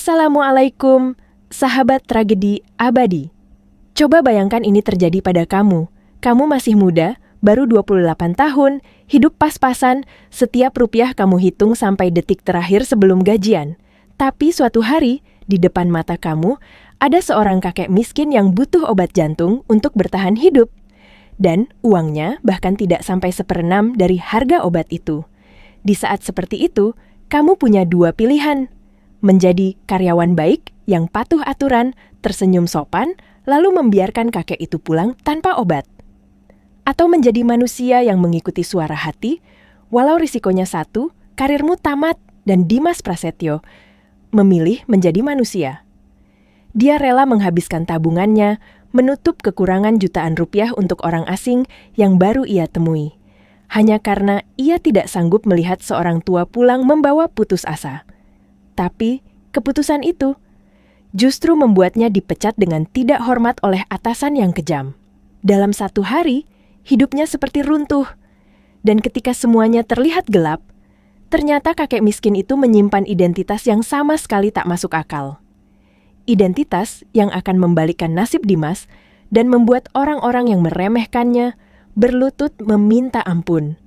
Assalamualaikum, sahabat tragedi abadi. Coba bayangkan ini terjadi pada kamu. Kamu masih muda, baru 28 tahun, hidup pas-pasan, setiap rupiah kamu hitung sampai detik terakhir sebelum gajian. Tapi suatu hari, di depan mata kamu, ada seorang kakek miskin yang butuh obat jantung untuk bertahan hidup. Dan uangnya bahkan tidak sampai 1/6 dari harga obat itu. Di saat seperti itu, kamu punya dua pilihan. Menjadi karyawan baik yang patuh aturan, tersenyum sopan, lalu membiarkan kakek itu pulang tanpa obat. Atau menjadi manusia yang mengikuti suara hati, walau risikonya satu, karirmu tamat, dan Dimas Prasetyo memilih menjadi manusia. Dia rela menghabiskan tabungannya, menutup kekurangan jutaan rupiah untuk orang asing yang baru ia temui. Hanya karena ia tidak sanggup melihat seorang tua pulang membawa putus asa. Tapi, keputusan itu justru membuatnya dipecat dengan tidak hormat oleh atasan yang kejam. Dalam satu hari, hidupnya seperti runtuh. Dan ketika semuanya terlihat gelap, ternyata kakek miskin itu menyimpan identitas yang sama sekali tak masuk akal. Identitas yang akan membalikkan nasib Dimas dan membuat orang-orang yang meremehkannya berlutut meminta ampun.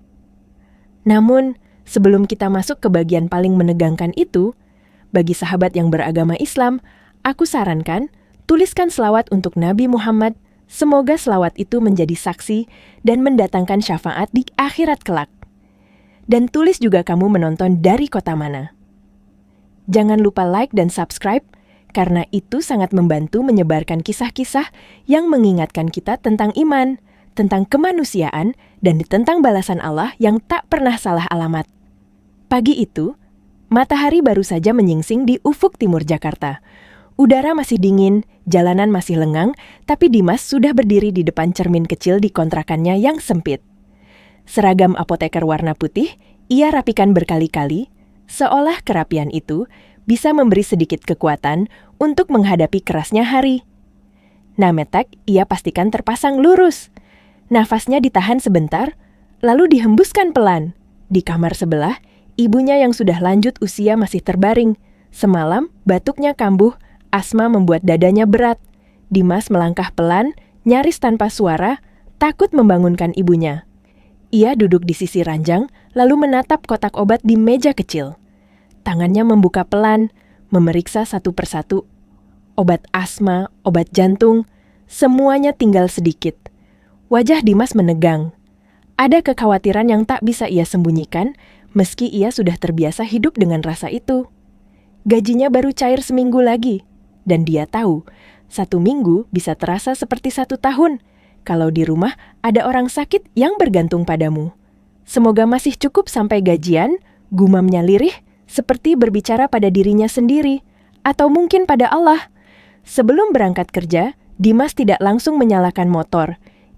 Namun, sebelum kita masuk ke bagian paling menegangkan itu, bagi sahabat yang beragama Islam, aku sarankan, tuliskan selawat untuk Nabi Muhammad, semoga selawat itu menjadi saksi dan mendatangkan syafaat di akhirat kelak. Dan tulis juga kamu menonton dari kota mana. Jangan lupa like dan subscribe, karena itu sangat membantu menyebarkan kisah-kisah yang mengingatkan kita tentang iman, tentang kemanusiaan, dan tentang balasan Allah yang tak pernah salah alamat. Pagi itu, matahari baru saja menyingsing di ufuk timur Jakarta. Udara masih dingin, jalanan masih lengang, tapi Dimas sudah berdiri di depan cermin kecil di kontrakannya yang sempit. Seragam apoteker warna putih, ia rapikan berkali-kali, seolah kerapian itu bisa memberi sedikit kekuatan untuk menghadapi kerasnya hari. Nametek ia pastikan terpasang lurus. Nafasnya ditahan sebentar, lalu dihembuskan pelan. Di kamar sebelah, ibunya yang sudah lanjut usia masih terbaring. Semalam, batuknya kambuh, asma membuat dadanya berat. Dimas melangkah pelan, nyaris tanpa suara, takut membangunkan ibunya. Ia duduk di sisi ranjang, lalu menatap kotak obat di meja kecil. Tangannya membuka pelan, memeriksa satu persatu. Obat asma, obat jantung, semuanya tinggal sedikit. Wajah Dimas menegang. Ada kekhawatiran yang tak bisa ia sembunyikan, meski ia sudah terbiasa hidup dengan rasa itu. Gajinya baru cair seminggu lagi, dan dia tahu, 1 minggu bisa terasa seperti 1 tahun, kalau di rumah ada orang sakit yang bergantung padamu. Semoga masih cukup sampai gajian, gumamnya lirih, seperti berbicara pada dirinya sendiri, atau mungkin pada Allah. Sebelum berangkat kerja, Dimas tidak langsung menyalakan motor.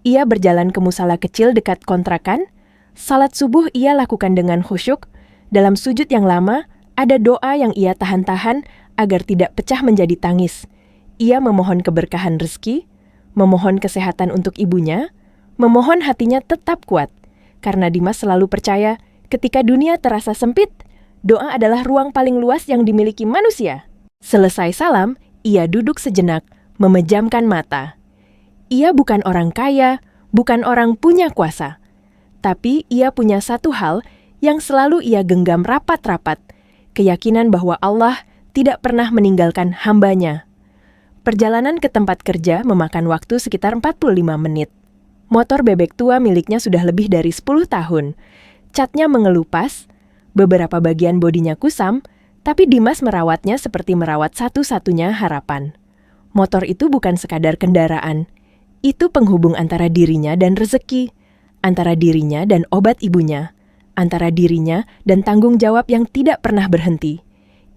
Ia berjalan ke musala kecil dekat kontrakan. Salat subuh ia lakukan dengan khusyuk. Dalam sujud yang lama, ada doa yang ia tahan-tahan agar tidak pecah menjadi tangis. Ia memohon keberkahan rezeki, memohon kesehatan untuk ibunya, memohon hatinya tetap kuat. Karena Dimas selalu percaya, ketika dunia terasa sempit, doa adalah ruang paling luas yang dimiliki manusia. Selesai salam, ia duduk sejenak, memejamkan mata. Ia bukan orang kaya, bukan orang punya kuasa. Tapi ia punya satu hal yang selalu ia genggam rapat-rapat, keyakinan bahwa Allah tidak pernah meninggalkan hambanya. Perjalanan ke tempat kerja memakan waktu sekitar 45 menit. Motor bebek tua miliknya sudah lebih dari 10 tahun. Catnya mengelupas, beberapa bagian bodinya kusam, tapi Dimas merawatnya seperti merawat satu-satunya harapan. Motor itu bukan sekadar kendaraan. Itu penghubung antara dirinya dan rezeki, antara dirinya dan obat ibunya, antara dirinya dan tanggung jawab yang tidak pernah berhenti.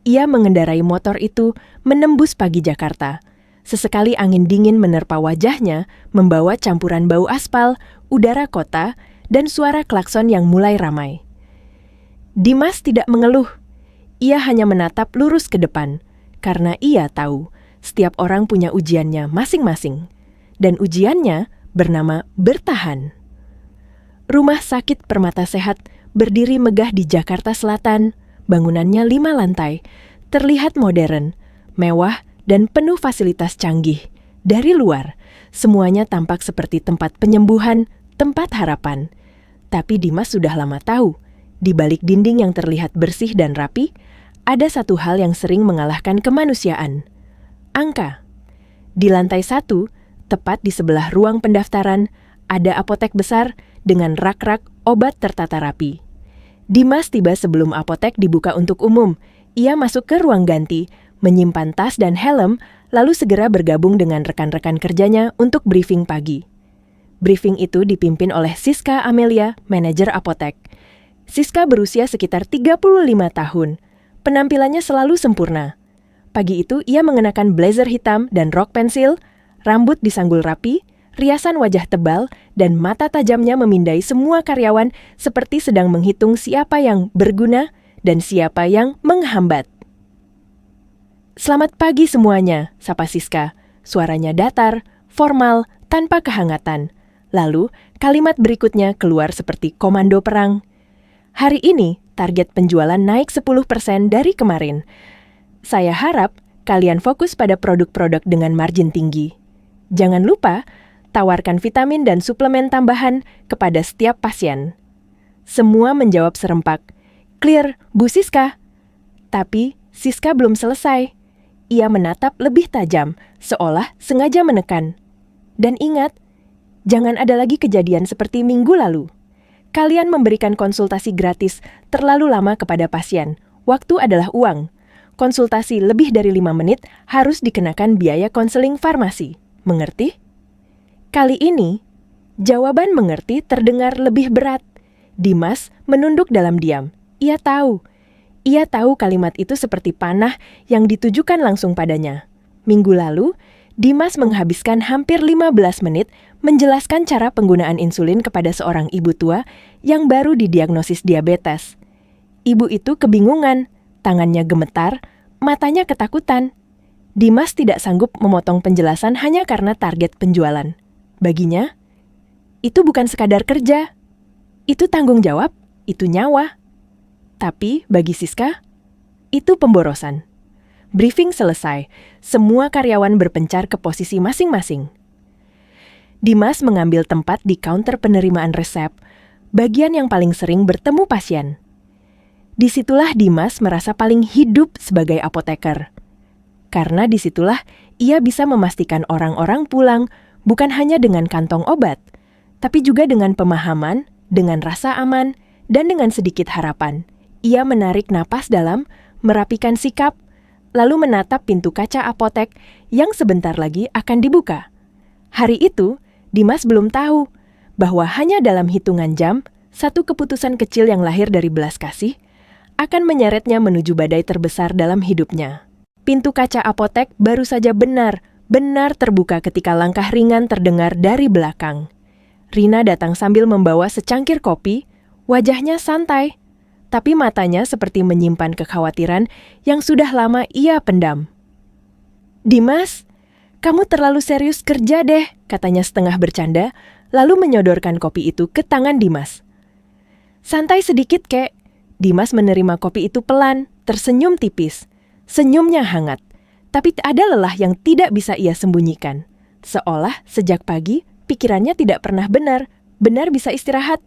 Ia mengendarai motor itu menembus pagi Jakarta. Sesekali angin dingin menerpa wajahnya, membawa campuran bau aspal, udara kota, dan suara klakson yang mulai ramai. Dimas tidak mengeluh. Ia hanya menatap lurus ke depan, karena ia tahu setiap orang punya ujiannya masing-masing. Dan ujiannya bernama bertahan. Rumah sakit Permata Sehat berdiri megah di Jakarta Selatan. Bangunannya 5 lantai, terlihat modern. mewah, dan penuh fasilitas canggih. Dari luar, semuanya tampak seperti tempat penyembuhan, tempat harapan. Tapi Dimas sudah lama tahu, di balik dinding yang terlihat bersih dan rapi, ada satu hal yang sering mengalahkan kemanusiaan. Angka. Di lantai 1, tepat di sebelah ruang pendaftaran, ada apotek besar dengan rak-rak obat tertata rapi. Dimas tiba sebelum apotek dibuka untuk umum. Ia masuk ke ruang ganti, menyimpan tas dan helm, lalu segera bergabung dengan rekan-rekan kerjanya untuk briefing pagi. Briefing itu dipimpin oleh Siska Amelia, manajer apotek. Siska berusia sekitar 35 tahun. Penampilannya selalu sempurna. Pagi itu ia mengenakan blazer hitam dan rok pensil, rambut disanggul rapi, riasan wajah tebal, dan mata tajamnya memindai semua karyawan seperti sedang menghitung siapa yang berguna dan siapa yang menghambat. "Selamat pagi semuanya," sapa Siska. Suaranya datar, formal, tanpa kehangatan. Lalu, kalimat berikutnya keluar seperti komando perang. "Hari ini, target penjualan naik 10% dari kemarin. Saya harap kalian fokus pada produk-produk dengan margin tinggi. Jangan lupa, tawarkan vitamin dan suplemen tambahan kepada setiap pasien." Semua menjawab serempak, "Clear, Bu Siska." Tapi Siska belum selesai. Ia menatap lebih tajam, seolah sengaja menekan. "Dan ingat, jangan ada lagi kejadian seperti minggu lalu. Kalian memberikan konsultasi gratis terlalu lama kepada pasien. Waktu adalah uang. Konsultasi lebih dari 5 menit harus dikenakan biaya konseling farmasi. Mengerti?" Kali ini, jawaban mengerti terdengar lebih berat. Dimas menunduk dalam diam. Ia tahu kalimat itu seperti panah yang ditujukan langsung padanya. Minggu lalu, Dimas menghabiskan hampir 15 menit menjelaskan cara penggunaan insulin kepada seorang ibu tua yang baru didiagnosis diabetes. Ibu itu kebingungan, tangannya gemetar, matanya ketakutan. Dimas tidak sanggup memotong penjelasan hanya karena target penjualan. Baginya, itu bukan sekadar kerja. Itu tanggung jawab, itu nyawa. Tapi bagi Siska, itu pemborosan. Briefing selesai, semua karyawan berpencar ke posisi masing-masing. Dimas mengambil tempat di counter penerimaan resep, bagian yang paling sering bertemu pasien. Disitulah Dimas merasa paling hidup sebagai apoteker. Karena disitulah ia bisa memastikan orang-orang pulang bukan hanya dengan kantong obat, tapi juga dengan pemahaman, dengan rasa aman, dan dengan sedikit harapan. Ia menarik napas dalam, merapikan sikap, lalu menatap pintu kaca apotek yang sebentar lagi akan dibuka. Hari itu, Dimas belum tahu bahwa hanya dalam hitungan jam, satu keputusan kecil yang lahir dari belas kasih akan menyeretnya menuju badai terbesar dalam hidupnya. Pintu kaca apotek baru saja benar-benar terbuka ketika langkah ringan terdengar dari belakang. Rina datang sambil membawa secangkir kopi, wajahnya santai, tapi matanya seperti menyimpan kekhawatiran yang sudah lama ia pendam. "Dimas, kamu terlalu serius kerja deh," katanya setengah bercanda, lalu menyodorkan kopi itu ke tangan Dimas. "Santai sedikit, kek." Dimas menerima kopi itu pelan, tersenyum tipis. Senyumnya hangat, tapi ada lelah yang tidak bisa ia sembunyikan. Seolah sejak pagi, pikirannya tidak pernah benar bisa istirahat.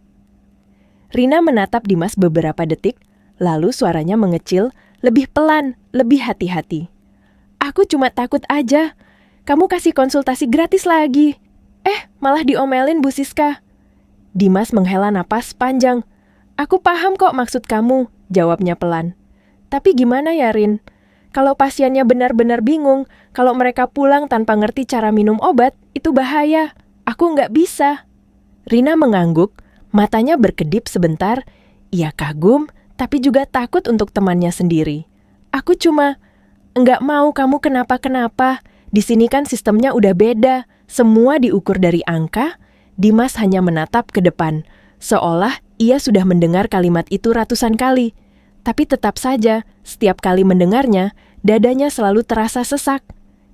Rina menatap Dimas beberapa detik, lalu suaranya mengecil, lebih pelan, lebih hati-hati. "Aku cuma takut aja. Kamu kasih konsultasi gratis lagi. Malah diomelin Bu Siska." Dimas menghela napas panjang. "Aku paham kok maksud kamu," jawabnya pelan. "Tapi gimana ya, Rin? Kalau pasiennya benar-benar bingung, kalau mereka pulang tanpa ngerti cara minum obat, itu bahaya. Aku nggak bisa." Rina mengangguk, matanya berkedip sebentar. Ia kagum, tapi juga takut untuk temannya sendiri. "Aku cuma nggak mau kamu kenapa-kenapa. Di sini kan sistemnya udah beda. Semua diukur dari angka." Dimas hanya menatap ke depan, seolah ia sudah mendengar kalimat itu ratusan kali. Tapi tetap saja, setiap kali mendengarnya, dadanya selalu terasa sesak.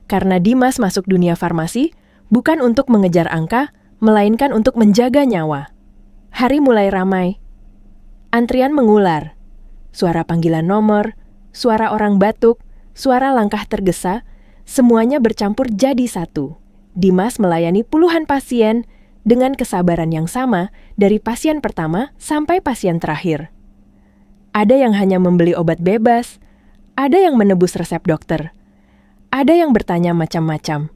Karena Dimas masuk dunia farmasi, bukan untuk mengejar angka, melainkan untuk menjaga nyawa. Hari mulai ramai. Antrian mengular. Suara panggilan nomor, suara orang batuk, suara langkah tergesa, semuanya bercampur jadi satu. Dimas melayani puluhan pasien dengan kesabaran yang sama dari pasien pertama sampai pasien terakhir. Ada yang hanya membeli obat bebas, ada yang menebus resep dokter, ada yang bertanya macam-macam,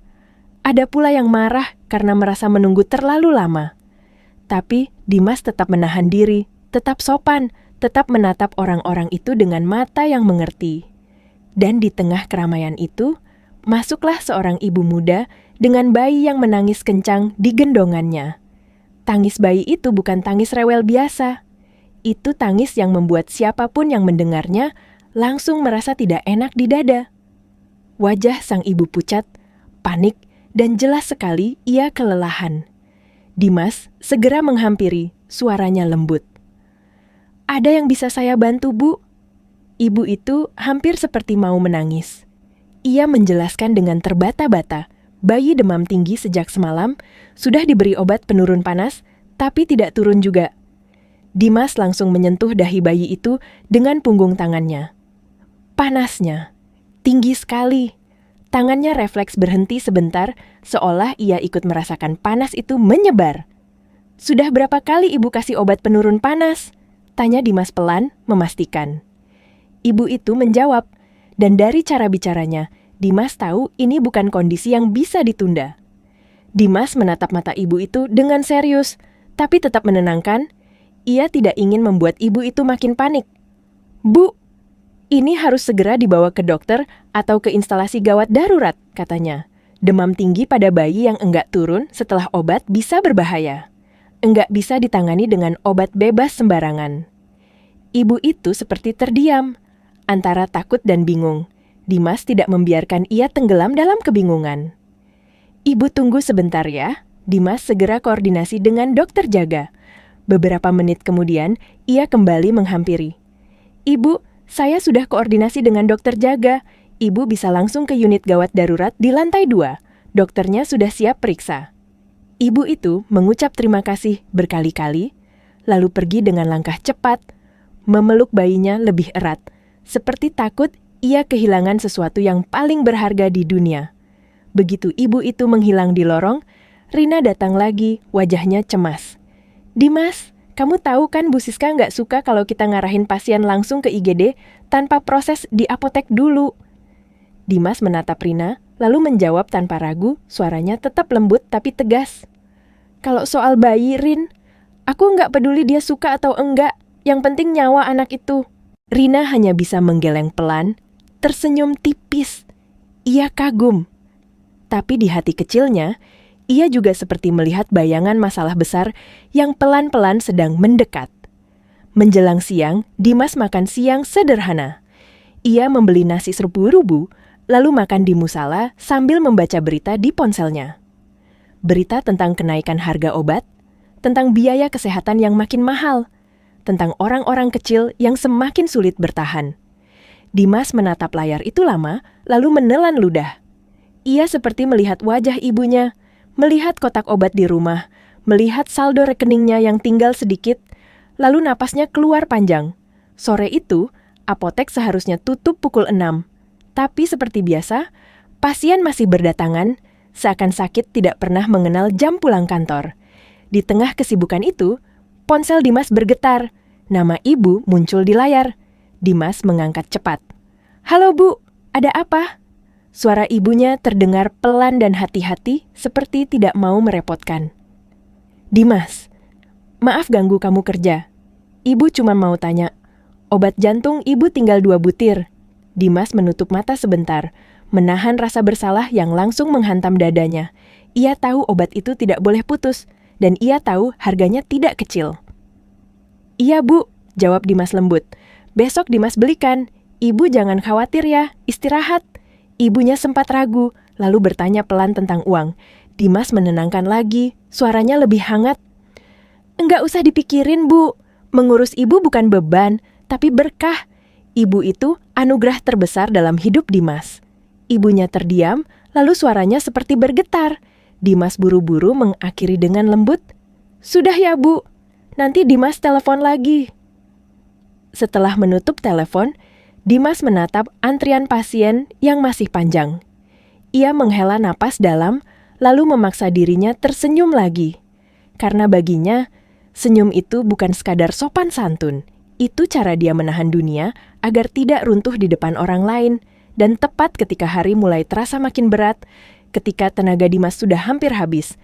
ada pula yang marah karena merasa menunggu terlalu lama. Tapi Dimas tetap menahan diri, tetap sopan, tetap menatap orang-orang itu dengan mata yang mengerti. Dan di tengah keramaian itu, masuklah seorang ibu muda dengan bayi yang menangis kencang di gendongannya. Tangis bayi itu bukan tangis rewel biasa. Itu tangis yang membuat siapapun yang mendengarnya langsung merasa tidak enak di dada. Wajah sang ibu pucat, panik, dan jelas sekali ia kelelahan. Dimas segera menghampiri, suaranya lembut. "Ada yang bisa saya bantu, Bu?" Ibu itu hampir seperti mau menangis. Ia menjelaskan dengan terbata-bata, bayi demam tinggi sejak semalam, sudah diberi obat penurun panas, tapi tidak turun juga. Dimas langsung menyentuh dahi bayi itu dengan punggung tangannya. Panasnya tinggi sekali. Tangannya refleks berhenti sebentar, seolah ia ikut merasakan panas itu menyebar. "Sudah berapa kali ibu kasih obat penurun panas?" tanya Dimas pelan, memastikan. Ibu itu menjawab, dan dari cara bicaranya, Dimas tahu ini bukan kondisi yang bisa ditunda. Dimas menatap mata ibu itu dengan serius, tapi tetap menenangkan. Ia tidak ingin membuat ibu itu makin panik. "Bu, ini harus segera dibawa ke dokter atau ke instalasi gawat darurat," katanya. "Demam tinggi pada bayi yang enggak turun setelah obat bisa berbahaya. Enggak bisa ditangani dengan obat bebas sembarangan." Ibu itu seperti terdiam, antara takut dan bingung. Dimas tidak membiarkan ia tenggelam dalam kebingungan. "Ibu tunggu sebentar ya." Dimas segera koordinasi dengan dokter jaga. Beberapa menit kemudian, ia kembali menghampiri. "Ibu, saya sudah koordinasi dengan dokter jaga. Ibu bisa langsung ke unit gawat darurat di lantai 2. Dokternya sudah siap periksa." Ibu itu mengucap terima kasih berkali-kali, lalu pergi dengan langkah cepat, memeluk bayinya lebih erat, seperti takut ia kehilangan sesuatu yang paling berharga di dunia. Begitu ibu itu menghilang di lorong, Rina datang lagi, wajahnya cemas. "Dimas, kamu tahu kan Bu Siska nggak suka kalau kita ngarahin pasien langsung ke IGD tanpa proses di apotek dulu." Dimas menatap Rina, lalu menjawab tanpa ragu, suaranya tetap lembut tapi tegas. "Kalau soal bayi, Rin, aku nggak peduli dia suka atau enggak, yang penting nyawa anak itu." Rina hanya bisa menggeleng pelan, tersenyum tipis. Ia kagum. Tapi di hati kecilnya, ia juga seperti melihat bayangan masalah besar yang pelan-pelan sedang mendekat. Menjelang siang, Dimas makan siang sederhana. Ia membeli nasi serbu-rubu, lalu makan di musala sambil membaca berita di ponselnya. Berita tentang kenaikan harga obat, tentang biaya kesehatan yang makin mahal, tentang orang-orang kecil yang semakin sulit bertahan. Dimas menatap layar itu lama, lalu menelan ludah. Ia seperti melihat wajah ibunya, melihat kotak obat di rumah, melihat saldo rekeningnya yang tinggal sedikit, lalu napasnya keluar panjang. Sore itu, apotek seharusnya tutup pukul 6. Tapi seperti biasa, pasien masih berdatangan, seakan sakit tidak pernah mengenal jam pulang kantor. Di tengah kesibukan itu, ponsel Dimas bergetar. Nama ibu muncul di layar. Dimas mengangkat cepat. "Halo Bu, ada apa?" Suara ibunya terdengar pelan dan hati-hati, seperti tidak mau merepotkan. "Dimas, maaf ganggu kamu kerja. Ibu cuma mau tanya, obat jantung ibu tinggal 2 butir. Dimas menutup mata sebentar, menahan rasa bersalah yang langsung menghantam dadanya. Ia tahu obat itu tidak boleh putus, dan ia tahu harganya tidak kecil. "Iya Bu," jawab Dimas lembut. "Besok Dimas belikan. Ibu jangan khawatir ya, istirahat." Ibunya sempat ragu, lalu bertanya pelan tentang uang. Dimas menenangkan lagi, suaranya lebih hangat. "Enggak usah dipikirin, Bu. Mengurus ibu bukan beban, tapi berkah. Ibu itu anugerah terbesar dalam hidup Dimas." Ibunya terdiam, lalu suaranya seperti bergetar. Dimas buru-buru mengakhiri dengan lembut, "Sudah ya, Bu. Nanti Dimas telepon lagi." Setelah menutup telepon, Dimas menatap antrian pasien yang masih panjang. Ia menghela napas dalam, lalu memaksa dirinya tersenyum lagi. Karena baginya, senyum itu bukan sekadar sopan santun. Itu cara dia menahan dunia agar tidak runtuh di depan orang lain. Dan tepat ketika hari mulai terasa makin berat, ketika tenaga Dimas sudah hampir habis,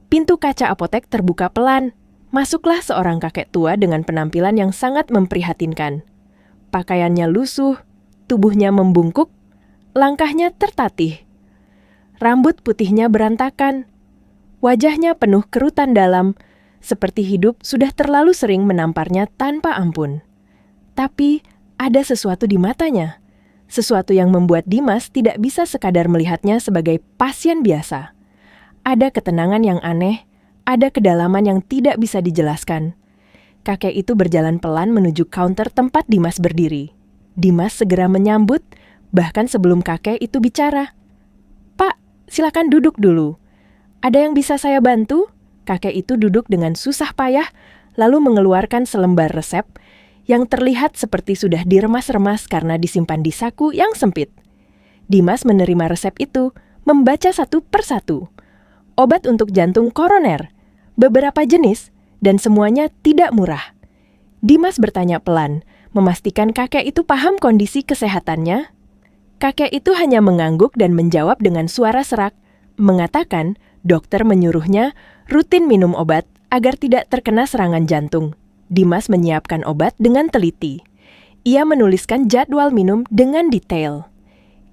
pintu kaca apotek terbuka pelan. Masuklah seorang kakek tua dengan penampilan yang sangat memprihatinkan. Pakaiannya lusuh, tubuhnya membungkuk, langkahnya tertatih. Rambut putihnya berantakan, wajahnya penuh kerutan dalam, seperti hidup sudah terlalu sering menamparnya tanpa ampun. Tapi ada sesuatu di matanya, sesuatu yang membuat Dimas tidak bisa sekadar melihatnya sebagai pasien biasa. Ada ketenangan yang aneh, ada kedalaman yang tidak bisa dijelaskan. Kakek itu berjalan pelan menuju counter tempat Dimas berdiri. Dimas segera menyambut, bahkan sebelum kakek itu bicara. "Pak, silakan duduk dulu. Ada yang bisa saya bantu?" Kakek itu duduk dengan susah payah, lalu mengeluarkan selembar resep yang terlihat seperti sudah diremas-remas karena disimpan di saku yang sempit. Dimas menerima resep itu, membaca satu persatu. Obat untuk jantung koroner, beberapa jenis, dan semuanya tidak murah. Dimas bertanya pelan, memastikan kakek itu paham kondisi kesehatannya. Kakek itu hanya mengangguk dan menjawab dengan suara serak, mengatakan dokter menyuruhnya rutin minum obat agar tidak terkena serangan jantung. Dimas menyiapkan obat dengan teliti. Ia menuliskan jadwal minum dengan detail.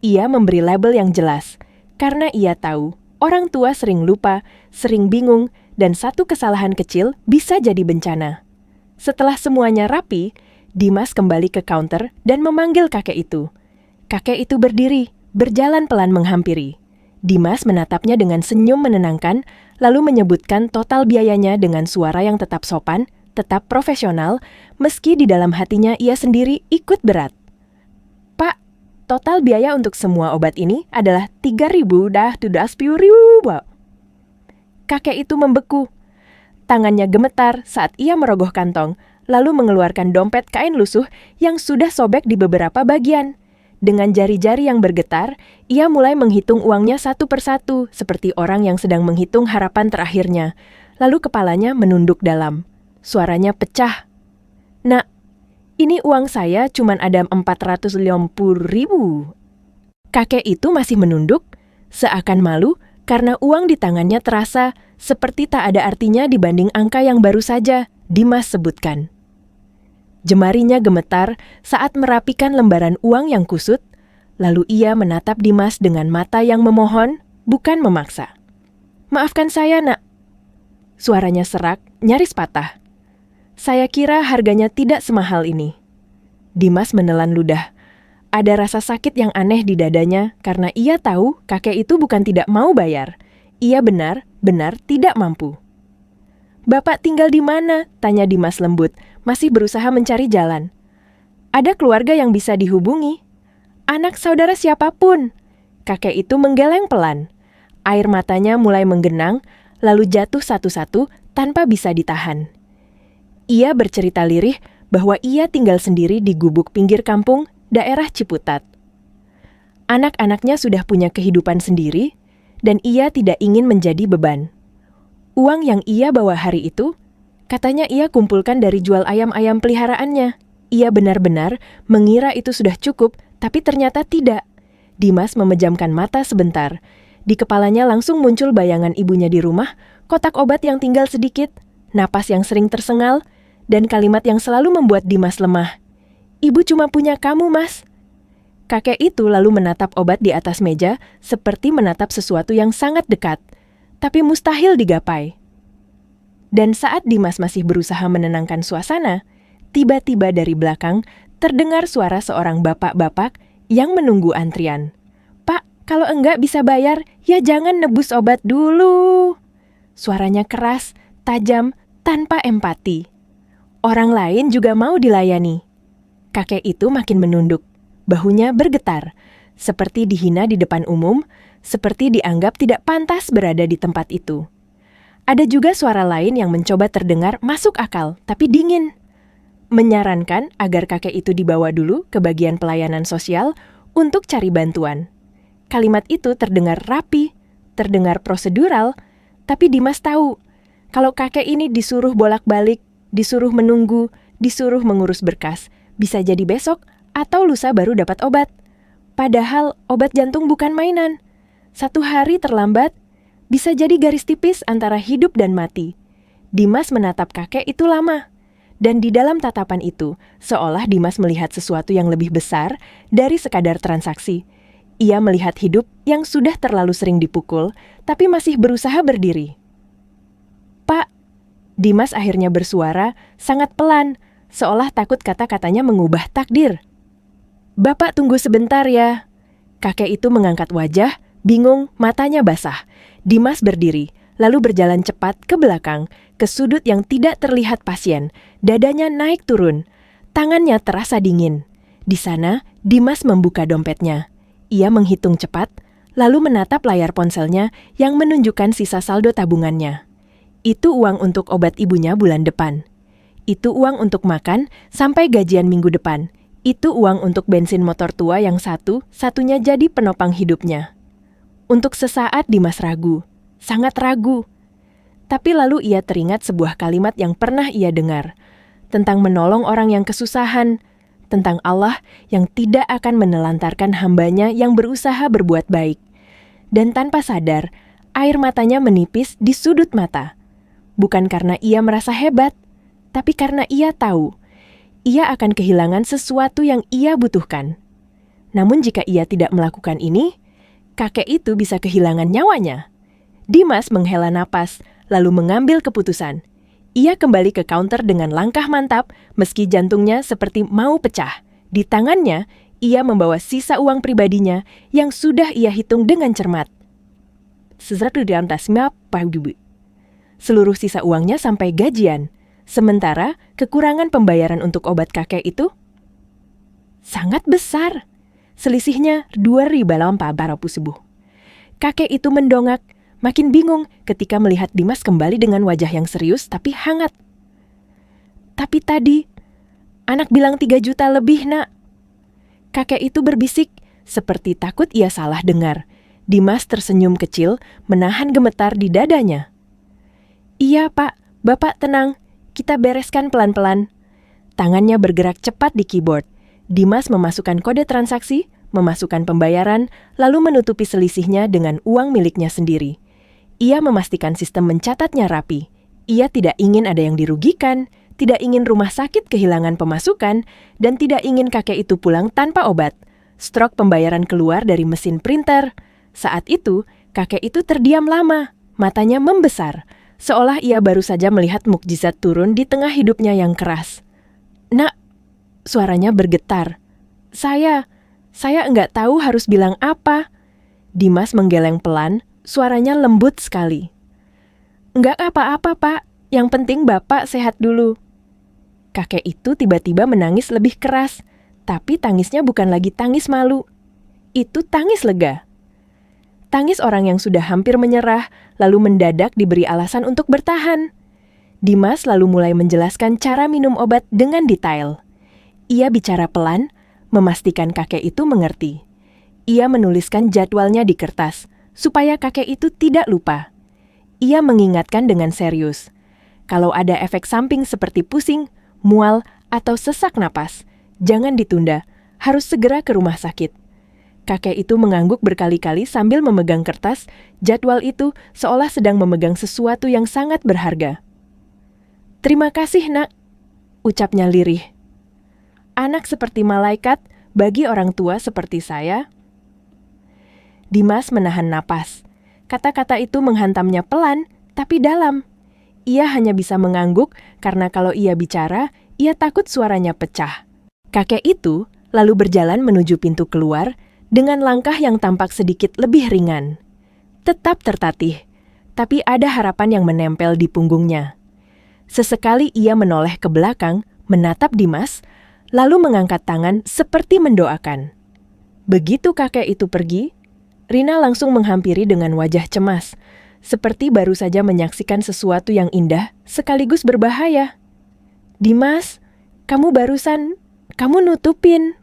Ia memberi label yang jelas, karena ia tahu orang tua sering lupa, sering bingung, dan satu kesalahan kecil bisa jadi bencana. Setelah semuanya rapi, Dimas kembali ke counter dan memanggil kakek itu. Kakek itu berdiri, berjalan pelan menghampiri. Dimas menatapnya dengan senyum menenangkan, lalu menyebutkan total biayanya dengan suara yang tetap sopan, tetap profesional, meski di dalam hatinya ia sendiri ikut berat. "Pak, total biaya untuk semua obat ini adalah 3.000 dah sudah 10.000, Pak." Kakek itu membeku. Tangannya gemetar saat ia merogoh kantong, lalu mengeluarkan dompet kain lusuh yang sudah sobek di beberapa bagian. Dengan jari-jari yang bergetar, ia mulai menghitung uangnya satu persatu, seperti orang yang sedang menghitung harapan terakhirnya. Lalu kepalanya menunduk dalam. Suaranya pecah. "Nak, ini uang saya cuma ada 450.000. Kakek itu masih menunduk, seakan malu, karena uang di tangannya terasa seperti tak ada artinya dibanding angka yang baru saja Dimas sebutkan. Jemarinya gemetar saat merapikan lembaran uang yang kusut, lalu ia menatap Dimas dengan mata yang memohon, bukan memaksa. "Maafkan saya, Nak." Suaranya serak, nyaris patah. "Saya kira harganya tidak semahal ini." Dimas menelan ludah. Ada rasa sakit yang aneh di dadanya karena ia tahu kakek itu bukan tidak mau bayar. Ia benar-benar tidak mampu. "Bapak tinggal di mana?" tanya Dimas lembut, masih berusaha mencari jalan. "Ada keluarga yang bisa dihubungi." "Anak saudara siapapun." Kakek itu menggeleng pelan. Air matanya mulai menggenang, lalu jatuh satu-satu tanpa bisa ditahan. Ia bercerita lirih bahwa ia tinggal sendiri di gubuk pinggir kampung daerah Ciputat. Anak-anaknya sudah punya kehidupan sendiri, dan ia tidak ingin menjadi beban. Uang yang ia bawa hari itu, katanya ia kumpulkan dari jual ayam-ayam peliharaannya. Ia benar-benar mengira itu sudah cukup, tapi ternyata tidak. Dimas memejamkan mata sebentar. Di kepalanya langsung muncul bayangan ibunya di rumah, kotak obat yang tinggal sedikit, napas yang sering tersengal, dan kalimat yang selalu membuat Dimas lemah. "Ibu cuma punya kamu, Mas." Kakek itu lalu menatap obat di atas meja seperti menatap sesuatu yang sangat dekat, tapi mustahil digapai. Dan saat Dimas masih berusaha menenangkan suasana, tiba-tiba dari belakang terdengar suara seorang bapak-bapak yang menunggu antrian. "Pak, kalau enggak bisa bayar, ya jangan nebus obat dulu." Suaranya keras, tajam, tanpa empati. Orang lain juga mau dilayani. Kakek itu makin menunduk, bahunya bergetar, seperti dihina di depan umum, seperti dianggap tidak pantas berada di tempat itu. Ada juga suara lain yang mencoba terdengar masuk akal, tapi dingin. menyarankan agar kakek itu dibawa dulu ke bagian pelayanan sosial untuk cari bantuan. Kalimat itu terdengar rapi, terdengar prosedural, tapi Dimas tahu kalau kakek ini disuruh bolak-balik, disuruh menunggu, disuruh mengurus berkas, bisa jadi besok atau lusa baru dapat obat. Padahal obat jantung bukan mainan. 1 hari terlambat, bisa jadi garis tipis antara hidup dan mati. Dimas menatap kakek itu lama. Dan di dalam tatapan itu, seolah Dimas melihat sesuatu yang lebih besar dari sekadar transaksi. Ia melihat hidup yang sudah terlalu sering dipukul, tapi masih berusaha berdiri. "Pak," Dimas akhirnya bersuara sangat pelan, seolah takut kata-katanya mengubah takdir. "Bapak tunggu sebentar ya." Kakek itu mengangkat wajah, bingung, matanya basah. Dimas berdiri, lalu berjalan cepat ke belakang, ke sudut yang tidak terlihat pasien. Dadanya naik turun, tangannya terasa dingin. Di sana, Dimas membuka dompetnya. Ia menghitung cepat, lalu menatap layar ponselnya yang menunjukkan sisa saldo tabungannya. Itu uang untuk obat ibunya bulan depan. Itu uang untuk makan sampai gajian minggu depan. Itu uang untuk bensin motor tua yang satu-satunya jadi penopang hidupnya. Untuk sesaat Dimas ragu, sangat ragu. Tapi lalu ia teringat sebuah kalimat yang pernah ia dengar, tentang menolong orang yang kesusahan, tentang Allah yang tidak akan menelantarkan hambanya yang berusaha berbuat baik. Dan tanpa sadar, air matanya menipis di sudut mata. Bukan karena ia merasa hebat, tapi karena ia tahu, ia akan kehilangan sesuatu yang ia butuhkan. Namun jika ia tidak melakukan ini, kakek itu bisa kehilangan nyawanya. Dimas menghela napas, lalu mengambil keputusan. Ia kembali ke counter dengan langkah mantap, meski jantungnya seperti mau pecah. Di tangannya, ia membawa sisa uang pribadinya yang sudah ia hitung dengan cermat. Seluruh sisa uangnya sampai gajian. Sementara kekurangan pembayaran untuk obat kakek itu sangat besar. Selisihnya 2.000 subuh. Kakek itu mendongak, makin bingung ketika melihat Dimas kembali dengan wajah yang serius tapi hangat. "Tapi tadi, anak bilang 3 juta lebih, Nak." Kakek itu berbisik, seperti takut ia salah dengar. Dimas tersenyum kecil, menahan gemetar di dadanya. "Iya, Pak. Bapak tenang. Kita bereskan pelan-pelan." Tangannya bergerak cepat di keyboard. Dimas memasukkan kode transaksi, memasukkan pembayaran, lalu menutupi selisihnya dengan uang miliknya sendiri. Ia memastikan sistem mencatatnya rapi. Ia tidak ingin ada yang dirugikan, tidak ingin rumah sakit kehilangan pemasukan, dan tidak ingin kakek itu pulang tanpa obat. Strok pembayaran keluar dari mesin printer. Saat itu, kakek itu terdiam lama, matanya membesar, seolah ia baru saja melihat mukjizat turun di tengah hidupnya yang keras. "Nak," suaranya bergetar. Saya enggak tahu harus bilang apa." Dimas menggeleng pelan, suaranya lembut sekali. "Enggak apa-apa, Pak. Yang penting Bapak sehat dulu." Kakek itu tiba-tiba menangis lebih keras, tapi tangisnya bukan lagi tangis malu. Itu tangis lega. Tangis orang yang sudah hampir menyerah, lalu mendadak diberi alasan untuk bertahan. Dimas lalu mulai menjelaskan cara minum obat dengan detail. Ia bicara pelan, memastikan kakek itu mengerti. Ia menuliskan jadwalnya di kertas, supaya kakek itu tidak lupa. Ia mengingatkan dengan serius. Kalau ada efek samping seperti pusing, mual, atau sesak napas, jangan ditunda, harus segera ke rumah sakit. Kakek itu mengangguk berkali-kali sambil memegang kertas. Jadwal itu seolah sedang memegang sesuatu yang sangat berharga. "Terima kasih, Nak," ucapnya lirih. "Anak seperti malaikat bagi orang tua seperti saya." Dimas menahan napas. Kata-kata itu menghantamnya pelan, tapi dalam. Ia hanya bisa mengangguk karena kalau ia bicara, ia takut suaranya pecah. Kakek itu lalu berjalan menuju pintu keluar dengan langkah yang tampak sedikit lebih ringan. Tetap tertatih, tapi ada harapan yang menempel di punggungnya. Sesekali ia menoleh ke belakang, menatap Dimas, lalu mengangkat tangan seperti mendoakan. Begitu kakek itu pergi, Rina langsung menghampiri dengan wajah cemas, seperti baru saja menyaksikan sesuatu yang indah sekaligus berbahaya. "Dimas, Kamu nutupin.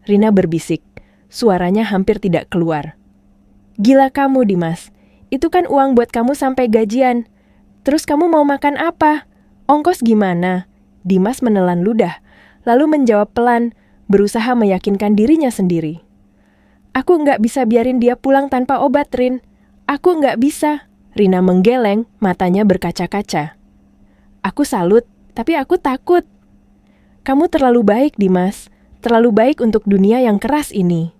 Rina berbisik, suaranya hampir tidak keluar. Gila kamu, Dimas. Itu kan uang buat kamu sampai gajian. Terus kamu mau makan apa? Ongkos gimana? Dimas menelan ludah, lalu menjawab pelan, berusaha meyakinkan dirinya sendiri. Aku nggak bisa biarin dia pulang tanpa obat, Rin. Aku nggak bisa. Rina menggeleng, matanya berkaca-kaca. Aku salut, tapi aku takut. Kamu terlalu baik, Dimas. Terlalu baik untuk dunia yang keras ini.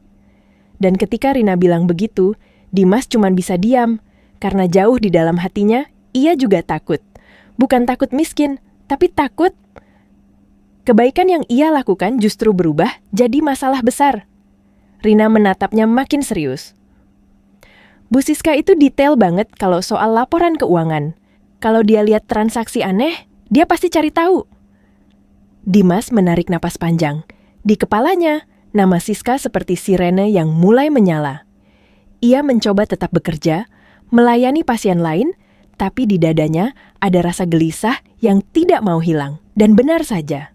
Dan ketika Rina bilang begitu, Dimas cuma bisa diam, karena jauh di dalam hatinya, ia juga takut. Bukan takut miskin, tapi takut kebaikan yang ia lakukan justru berubah jadi masalah besar. Rina menatapnya makin serius. Bu Siska itu detail banget kalau soal laporan keuangan. Kalau dia lihat transaksi aneh, dia pasti cari tahu. Dimas menarik napas panjang. Di kepalanya, nama Siska seperti sirene yang mulai menyala. Ia mencoba tetap bekerja, melayani pasien lain, tapi di dadanya ada rasa gelisah yang tidak mau hilang. Dan benar saja.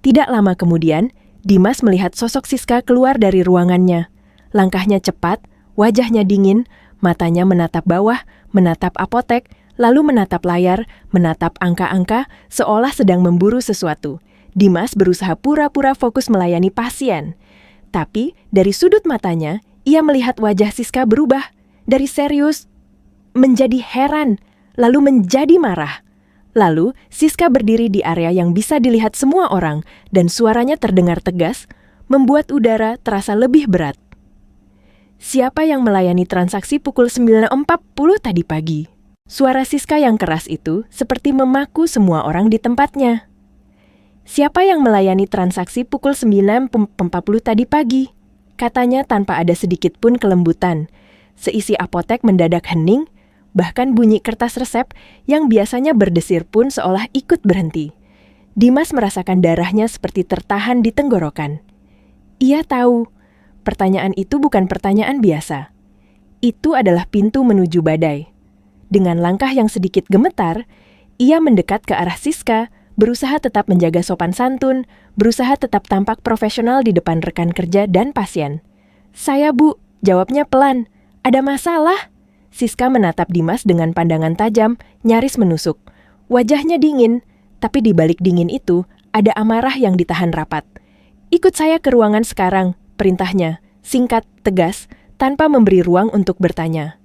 Tidak lama kemudian, Dimas melihat sosok Siska keluar dari ruangannya. Langkahnya cepat, wajahnya dingin, matanya menatap bawah, menatap apotek, lalu menatap layar, menatap angka-angka, seolah sedang memburu sesuatu. Dimas berusaha pura-pura fokus melayani pasien. Tapi, dari sudut matanya, ia melihat wajah Siska berubah. Dari serius, menjadi heran, lalu menjadi marah. Lalu, Siska berdiri di area yang bisa dilihat semua orang, dan suaranya terdengar tegas, membuat udara terasa lebih berat. Siapa yang melayani transaksi pukul 9.40 tadi pagi? Suara Siska yang keras itu seperti memaku semua orang di tempatnya. Siapa yang melayani transaksi pukul 9.40 tadi pagi? Katanya tanpa ada sedikit pun kelembutan. Seisi apotek mendadak hening, bahkan bunyi kertas resep yang biasanya berdesir pun seolah ikut berhenti. Dimas merasakan darahnya seperti tertahan di tenggorokan. Ia tahu, pertanyaan itu bukan pertanyaan biasa. Itu adalah pintu menuju badai. Dengan langkah yang sedikit gemetar, ia mendekat ke arah Siska, berusaha tetap menjaga sopan santun, berusaha tetap tampak profesional di depan rekan kerja dan pasien. Saya, Bu, jawabnya pelan. Ada masalah? Siska menatap Dimas dengan pandangan tajam, nyaris menusuk. Wajahnya dingin, tapi di balik dingin itu ada amarah yang ditahan rapat. Ikut saya ke ruangan sekarang, perintahnya, singkat, tegas, tanpa memberi ruang untuk bertanya.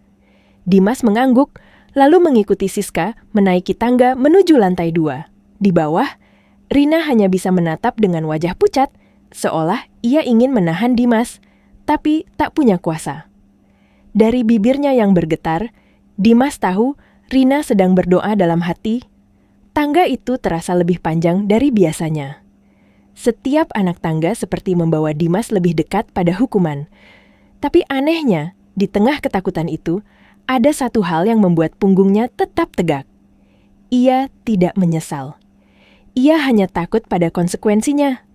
Dimas mengangguk, lalu mengikuti Siska menaiki tangga menuju lantai 2. Di bawah, Rina hanya bisa menatap dengan wajah pucat, seolah ia ingin menahan Dimas, tapi tak punya kuasa. Dari bibirnya yang bergetar, Dimas tahu Rina sedang berdoa dalam hati. Tangga itu terasa lebih panjang dari biasanya. Setiap anak tangga seperti membawa Dimas lebih dekat pada hukuman. Tapi anehnya, di tengah ketakutan itu, ada satu hal yang membuat punggungnya tetap tegak. Ia tidak menyesal. Ia hanya takut pada konsekuensinya.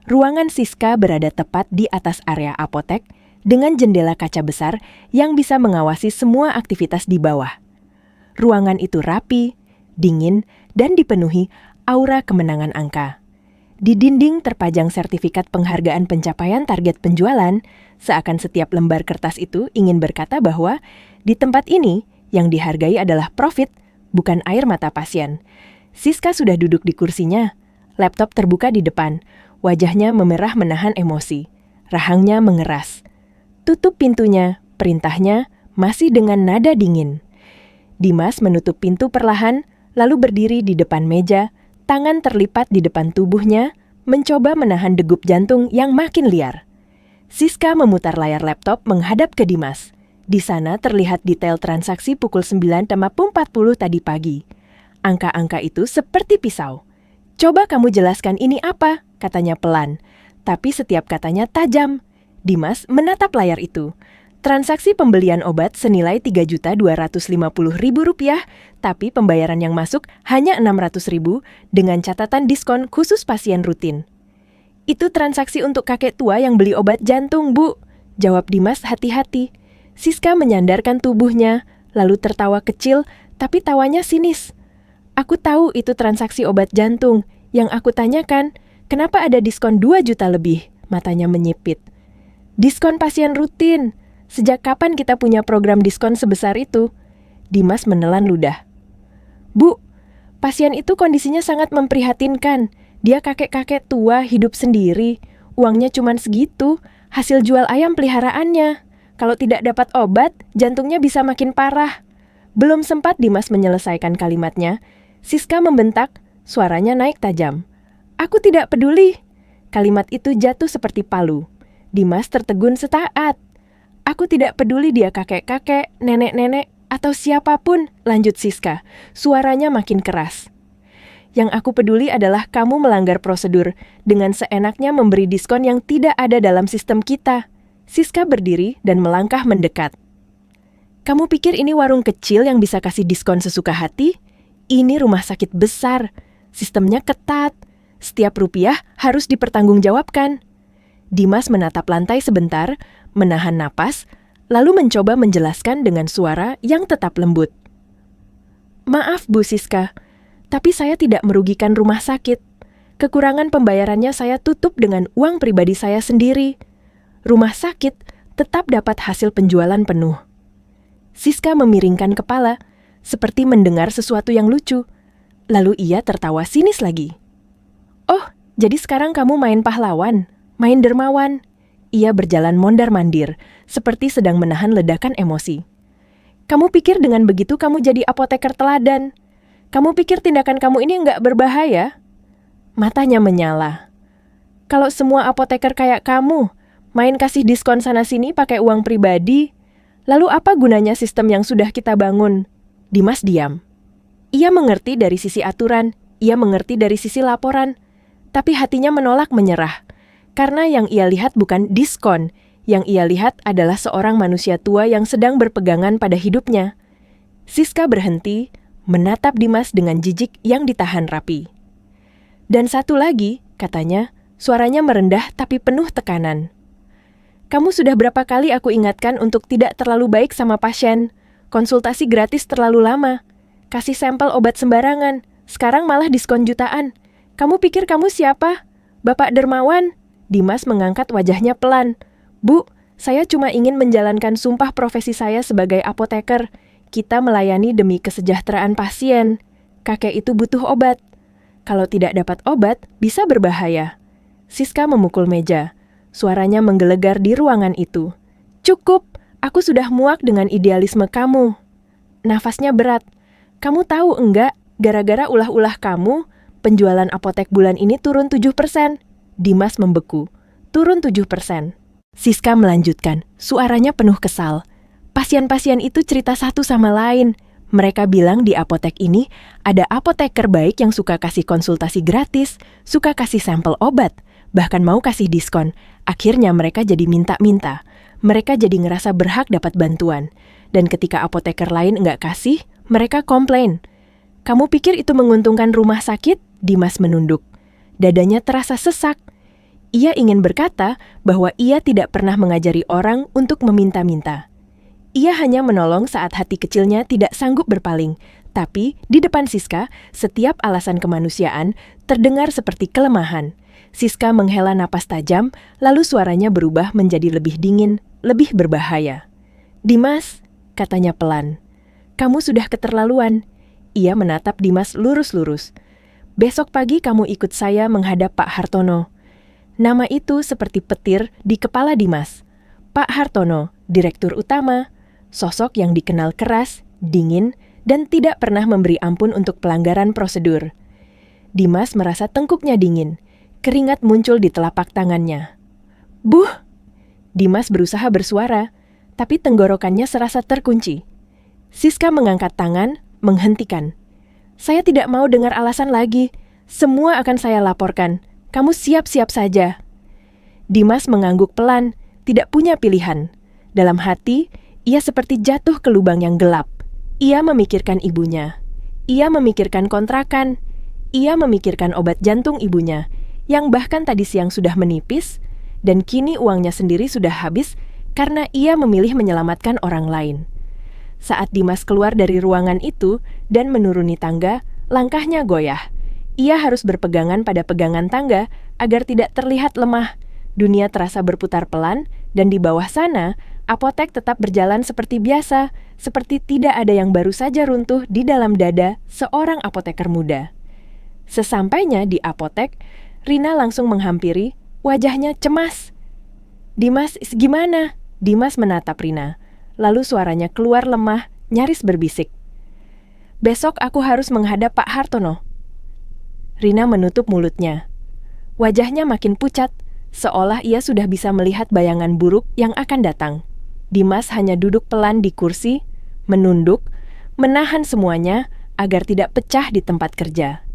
Ruangan Siska berada tepat di atas area apotek dengan jendela kaca besar yang bisa mengawasi semua aktivitas di bawah. Ruangan itu rapi, dingin, dan dipenuhi aura kemenangan angka. Di dinding terpajang sertifikat penghargaan pencapaian target penjualan, seakan setiap lembar kertas itu ingin berkata bahwa di tempat ini yang dihargai adalah profit, bukan air mata pasien. Siska sudah duduk di kursinya. Laptop terbuka di depan. Wajahnya memerah menahan emosi. Rahangnya mengeras. Tutup pintunya, perintahnya masih dengan nada dingin. Dimas menutup pintu perlahan, lalu berdiri di depan meja, tangan terlipat di depan tubuhnya, mencoba menahan degup jantung yang makin liar. Siska memutar layar laptop menghadap ke Dimas. Di sana terlihat detail transaksi pukul 9.40 tadi pagi. Angka-angka itu seperti pisau. Coba kamu jelaskan ini apa, katanya pelan. Tapi setiap katanya tajam. Dimas menatap layar itu. Transaksi pembelian obat senilai Rp3.250.000, tapi pembayaran yang masuk hanya Rp600.000 dengan catatan diskon khusus pasien rutin. Itu transaksi untuk kakek tua yang beli obat jantung, Bu, jawab Dimas hati-hati. Siska menyandarkan tubuhnya, lalu tertawa kecil, tapi tawanya sinis. Aku tahu itu transaksi obat jantung. Yang aku tanyakan, kenapa ada diskon 2 juta lebih? Matanya menyipit. Diskon pasien rutin. Sejak kapan kita punya program diskon sebesar itu? Dimas menelan ludah. Bu, pasien itu kondisinya sangat memprihatinkan. Dia kakek-kakek tua, hidup sendiri. Uangnya cuma segitu, hasil jual ayam peliharaannya. Kalau tidak dapat obat, jantungnya bisa makin parah. Belum sempat Dimas menyelesaikan kalimatnya, Siska membentak, suaranya naik tajam. Aku tidak peduli. Kalimat itu jatuh seperti palu. Dimas tertegun sesaat. Aku tidak peduli dia kakek-kakek, nenek-nenek, atau siapapun, lanjut Siska. Suaranya makin keras. Yang aku peduli adalah kamu melanggar prosedur dengan seenaknya memberi diskon yang tidak ada dalam sistem kita. Siska berdiri dan melangkah mendekat. Kamu pikir ini warung kecil yang bisa kasih diskon sesuka hati? Ini rumah sakit besar. Sistemnya ketat. Setiap rupiah harus dipertanggungjawabkan. Dimas menatap lantai sebentar, menahan napas, lalu mencoba menjelaskan dengan suara yang tetap lembut. Maaf Bu Siska, tapi saya tidak merugikan rumah sakit. Kekurangan pembayarannya saya tutup dengan uang pribadi saya sendiri. Rumah sakit tetap dapat hasil penjualan penuh. Siska memiringkan kepala, seperti mendengar sesuatu yang lucu. Lalu ia tertawa sinis lagi. Oh, jadi sekarang kamu main pahlawan, main dermawan. Ia berjalan mondar-mandir, seperti sedang menahan ledakan emosi. Kamu pikir dengan begitu kamu jadi apoteker teladan? Kamu pikir tindakan kamu ini nggak berbahaya? Matanya menyala. Kalau semua apoteker kayak kamu, main kasih diskon sana-sini pakai uang pribadi, lalu apa gunanya sistem yang sudah kita bangun? Dimas diam. Ia mengerti dari sisi aturan, ia mengerti dari sisi laporan, tapi hatinya menolak menyerah. Karena yang ia lihat bukan diskon, yang ia lihat adalah seorang manusia tua yang sedang berpegangan pada hidupnya. Siska berhenti, menatap Dimas dengan jijik yang ditahan rapi. Dan satu lagi, katanya, suaranya merendah tapi penuh tekanan. Kamu sudah berapa kali aku ingatkan untuk tidak terlalu baik sama pasien. Konsultasi gratis terlalu lama. Kasih sampel obat sembarangan. Sekarang malah diskon jutaan. Kamu pikir kamu siapa? Bapak Dermawan? Dimas mengangkat wajahnya pelan. Bu, saya cuma ingin menjalankan sumpah profesi saya sebagai apoteker. Kita melayani demi kesejahteraan pasien. Kakek itu butuh obat. Kalau tidak dapat obat, bisa berbahaya. Siska memukul meja. Suaranya menggelegar di ruangan itu. Cukup, aku sudah muak dengan idealisme kamu. Nafasnya berat. Kamu tahu enggak, gara-gara ulah-ulah kamu, penjualan apotek bulan ini turun 7%. Dimas membeku. Turun 7%. Siska melanjutkan, suaranya penuh kesal. Pasien-pasien itu cerita satu sama lain. Mereka bilang di apotek ini ada apoteker baik yang suka kasih konsultasi gratis, suka kasih sampel obat, bahkan mau kasih diskon. Akhirnya mereka jadi minta-minta. Mereka jadi ngerasa berhak dapat bantuan. Dan ketika apoteker lain nggak kasih, mereka komplain. Kamu pikir itu menguntungkan rumah sakit? Dimas menunduk. Dadanya terasa sesak. Ia ingin berkata bahwa ia tidak pernah mengajari orang untuk meminta-minta. Ia hanya menolong saat hati kecilnya tidak sanggup berpaling. Tapi di depan Siska, setiap alasan kemanusiaan terdengar seperti kelemahan. Siska menghela napas tajam, lalu suaranya berubah menjadi lebih dingin, lebih berbahaya. Dimas, katanya pelan, kamu sudah keterlaluan. Ia menatap Dimas lurus-lurus. Besok pagi kamu ikut saya menghadap Pak Hartono. Nama itu seperti petir di kepala Dimas. Pak Hartono, direktur utama, sosok yang dikenal keras, dingin, dan tidak pernah memberi ampun untuk pelanggaran prosedur. Dimas merasa tengkuknya dingin. Keringat muncul di telapak tangannya. Buh! Dimas berusaha bersuara, tapi tenggorokannya serasa terkunci. Siska mengangkat tangan, menghentikan. Saya tidak mau dengar alasan lagi. Semua akan saya laporkan. Kamu siap-siap saja. Dimas mengangguk pelan, tidak punya pilihan. Dalam hati, ia seperti jatuh ke lubang yang gelap. Ia memikirkan ibunya. Ia memikirkan kontrakan. Ia memikirkan obat jantung ibunya, yang bahkan tadi siang sudah menipis, dan kini uangnya sendiri sudah habis karena ia memilih menyelamatkan orang lain. Saat Dimas keluar dari ruangan itu dan menuruni tangga, langkahnya goyah. Ia harus berpegangan pada pegangan tangga agar tidak terlihat lemah. Dunia terasa berputar pelan, dan di bawah sana, apotek tetap berjalan seperti biasa, seperti tidak ada yang baru saja runtuh di dalam dada seorang apoteker muda. Sesampainya di apotek, Rina langsung menghampiri, wajahnya cemas. "Dimas, gimana?" Dimas menatap Rina, lalu suaranya keluar lemah, nyaris berbisik. "Besok aku harus menghadap Pak Hartono." Rina menutup mulutnya. Wajahnya makin pucat, seolah ia sudah bisa melihat bayangan buruk yang akan datang. Dimas hanya duduk pelan di kursi, menunduk, menahan semuanya agar tidak pecah di tempat kerja.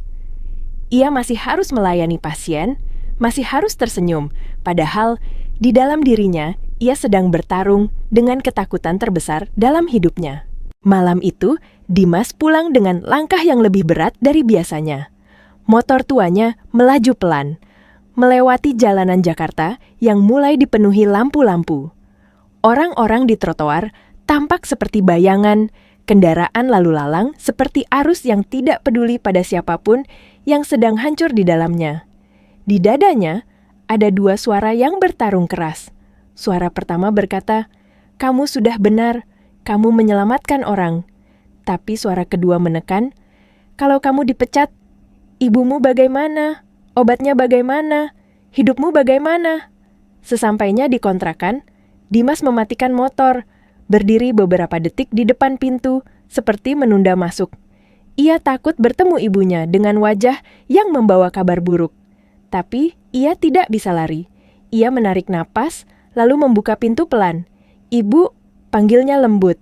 Ia masih harus melayani pasien, masih harus tersenyum, padahal di dalam dirinya ia sedang bertarung dengan ketakutan terbesar dalam hidupnya. Malam itu, Dimas pulang dengan langkah yang lebih berat dari biasanya. Motor tuanya melaju pelan, melewati jalanan Jakarta yang mulai dipenuhi lampu-lampu. Orang-orang di trotoar tampak seperti bayangan, kendaraan lalu lalang seperti arus yang tidak peduli pada siapapun yang sedang hancur di dalamnya. Di dadanya, ada dua suara yang bertarung keras. Suara pertama berkata, "Kamu sudah benar, kamu menyelamatkan orang." Tapi suara kedua menekan, "Kalau kamu dipecat, ibumu bagaimana? Obatnya bagaimana? Hidupmu bagaimana?" Sesampainya di kontrakan, Dimas mematikan motor, berdiri beberapa detik di depan pintu, seperti menunda masuk. Ia takut bertemu ibunya dengan wajah yang membawa kabar buruk. Tapi ia tidak bisa lari. Ia menarik napas, lalu membuka pintu pelan. "Ibu," panggilnya lembut.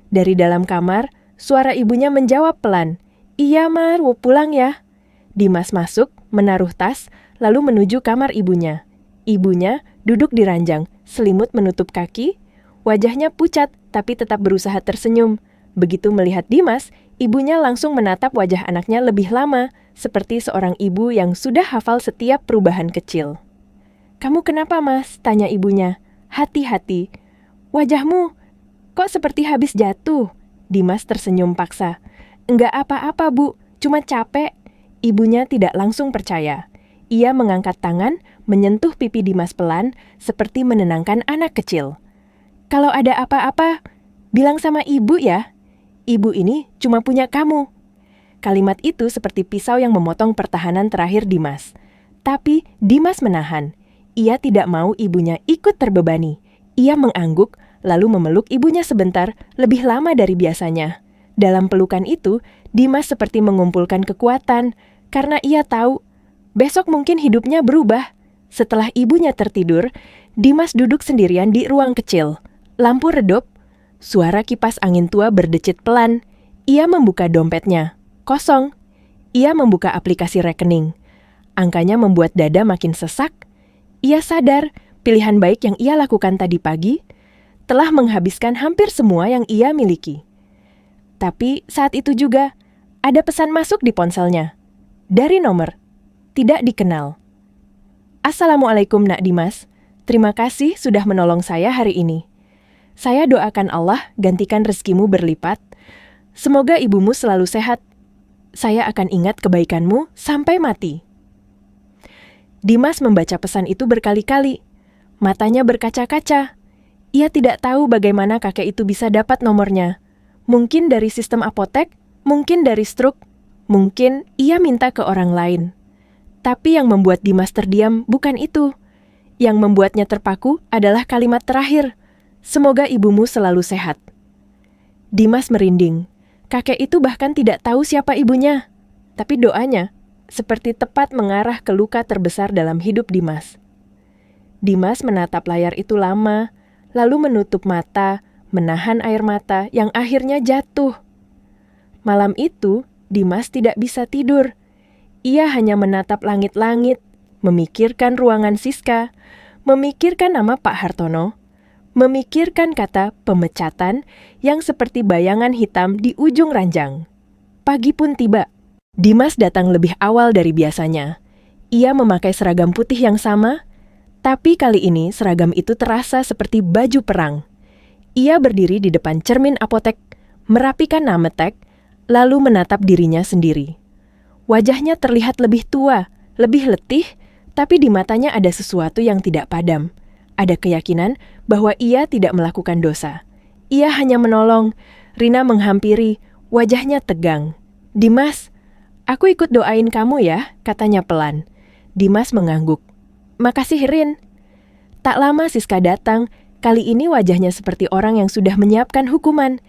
Dari dalam kamar, suara ibunya menjawab pelan, "Iya, Mar, pulang ya." Dimas masuk, menaruh tas, lalu menuju kamar ibunya. Ibunya duduk di ranjang, selimut menutup kaki, wajahnya pucat tapi tetap berusaha tersenyum. Begitu melihat Dimas, ibunya langsung menatap wajah anaknya lebih lama, seperti seorang ibu yang sudah hafal setiap perubahan kecil. "Kamu kenapa, Mas?" tanya ibunya. "Hati-hati. Wajahmu kok seperti habis jatuh?" Dimas tersenyum paksa. "Enggak apa-apa, Bu, cuma capek." Ibunya tidak langsung percaya. Ia mengangkat tangan, menyentuh pipi Dimas pelan, seperti menenangkan anak kecil. "Kalau ada apa-apa, bilang sama ibu ya. Ibu ini cuma punya kamu." Kalimat itu seperti pisau yang memotong pertahanan terakhir Dimas. Tapi Dimas menahan. Ia tidak mau ibunya ikut terbebani. Ia mengangguk, lalu memeluk ibunya sebentar, lebih lama dari biasanya. Dalam pelukan itu, Dimas seperti mengumpulkan kekuatan, karena ia tahu besok mungkin hidupnya berubah. Setelah ibunya tertidur, Dimas duduk sendirian di ruang kecil. Lampu redup, suara kipas angin tua berdecit pelan. Ia membuka dompetnya. Kosong. Ia membuka aplikasi rekening. Angkanya membuat dada makin sesak. Ia sadar pilihan baik yang ia lakukan tadi pagi telah menghabiskan hampir semua yang ia miliki. Tapi saat itu juga, ada pesan masuk di ponselnya. Dari nomor tidak dikenal. "Assalamualaikum, Nak Dimas. Terima kasih sudah menolong saya hari ini. Saya doakan Allah gantikan rezekimu berlipat. Semoga ibumu selalu sehat. Saya akan ingat kebaikanmu sampai mati." Dimas membaca pesan itu berkali-kali. Matanya berkaca-kaca. Ia tidak tahu bagaimana kakek itu bisa dapat nomornya. Mungkin dari sistem apotek, mungkin dari struk, mungkin ia minta ke orang lain. Tapi yang membuat Dimas terdiam bukan itu. Yang membuatnya terpaku adalah kalimat terakhir, "Semoga ibumu selalu sehat." Dimas merinding. Kakek itu bahkan tidak tahu siapa ibunya. Tapi doanya seperti tepat mengarah ke luka terbesar dalam hidup Dimas. Dimas menatap layar itu lama, lalu menutup mata, menahan air mata yang akhirnya jatuh. Malam itu, Dimas tidak bisa tidur. Ia hanya menatap langit-langit, memikirkan ruangan Siska, memikirkan nama Pak Hartono, memikirkan kata pemecatan yang seperti bayangan hitam di ujung ranjang. Pagi pun tiba. Dimas datang lebih awal dari biasanya. Ia memakai seragam putih yang sama, tapi kali ini seragam itu terasa seperti baju perang. Ia berdiri di depan cermin apotek, merapikan nametek, lalu menatap dirinya sendiri. Wajahnya terlihat lebih tua, lebih letih, tapi di matanya ada sesuatu yang tidak padam. Ada keyakinan bahwa ia tidak melakukan dosa. Ia hanya menolong. Rina menghampiri, wajahnya tegang. "Dimas, aku ikut doain kamu ya," katanya pelan. Dimas mengangguk. "Makasih, Rin." Tak lama Siska datang, kali ini wajahnya seperti orang yang sudah menyiapkan hukuman.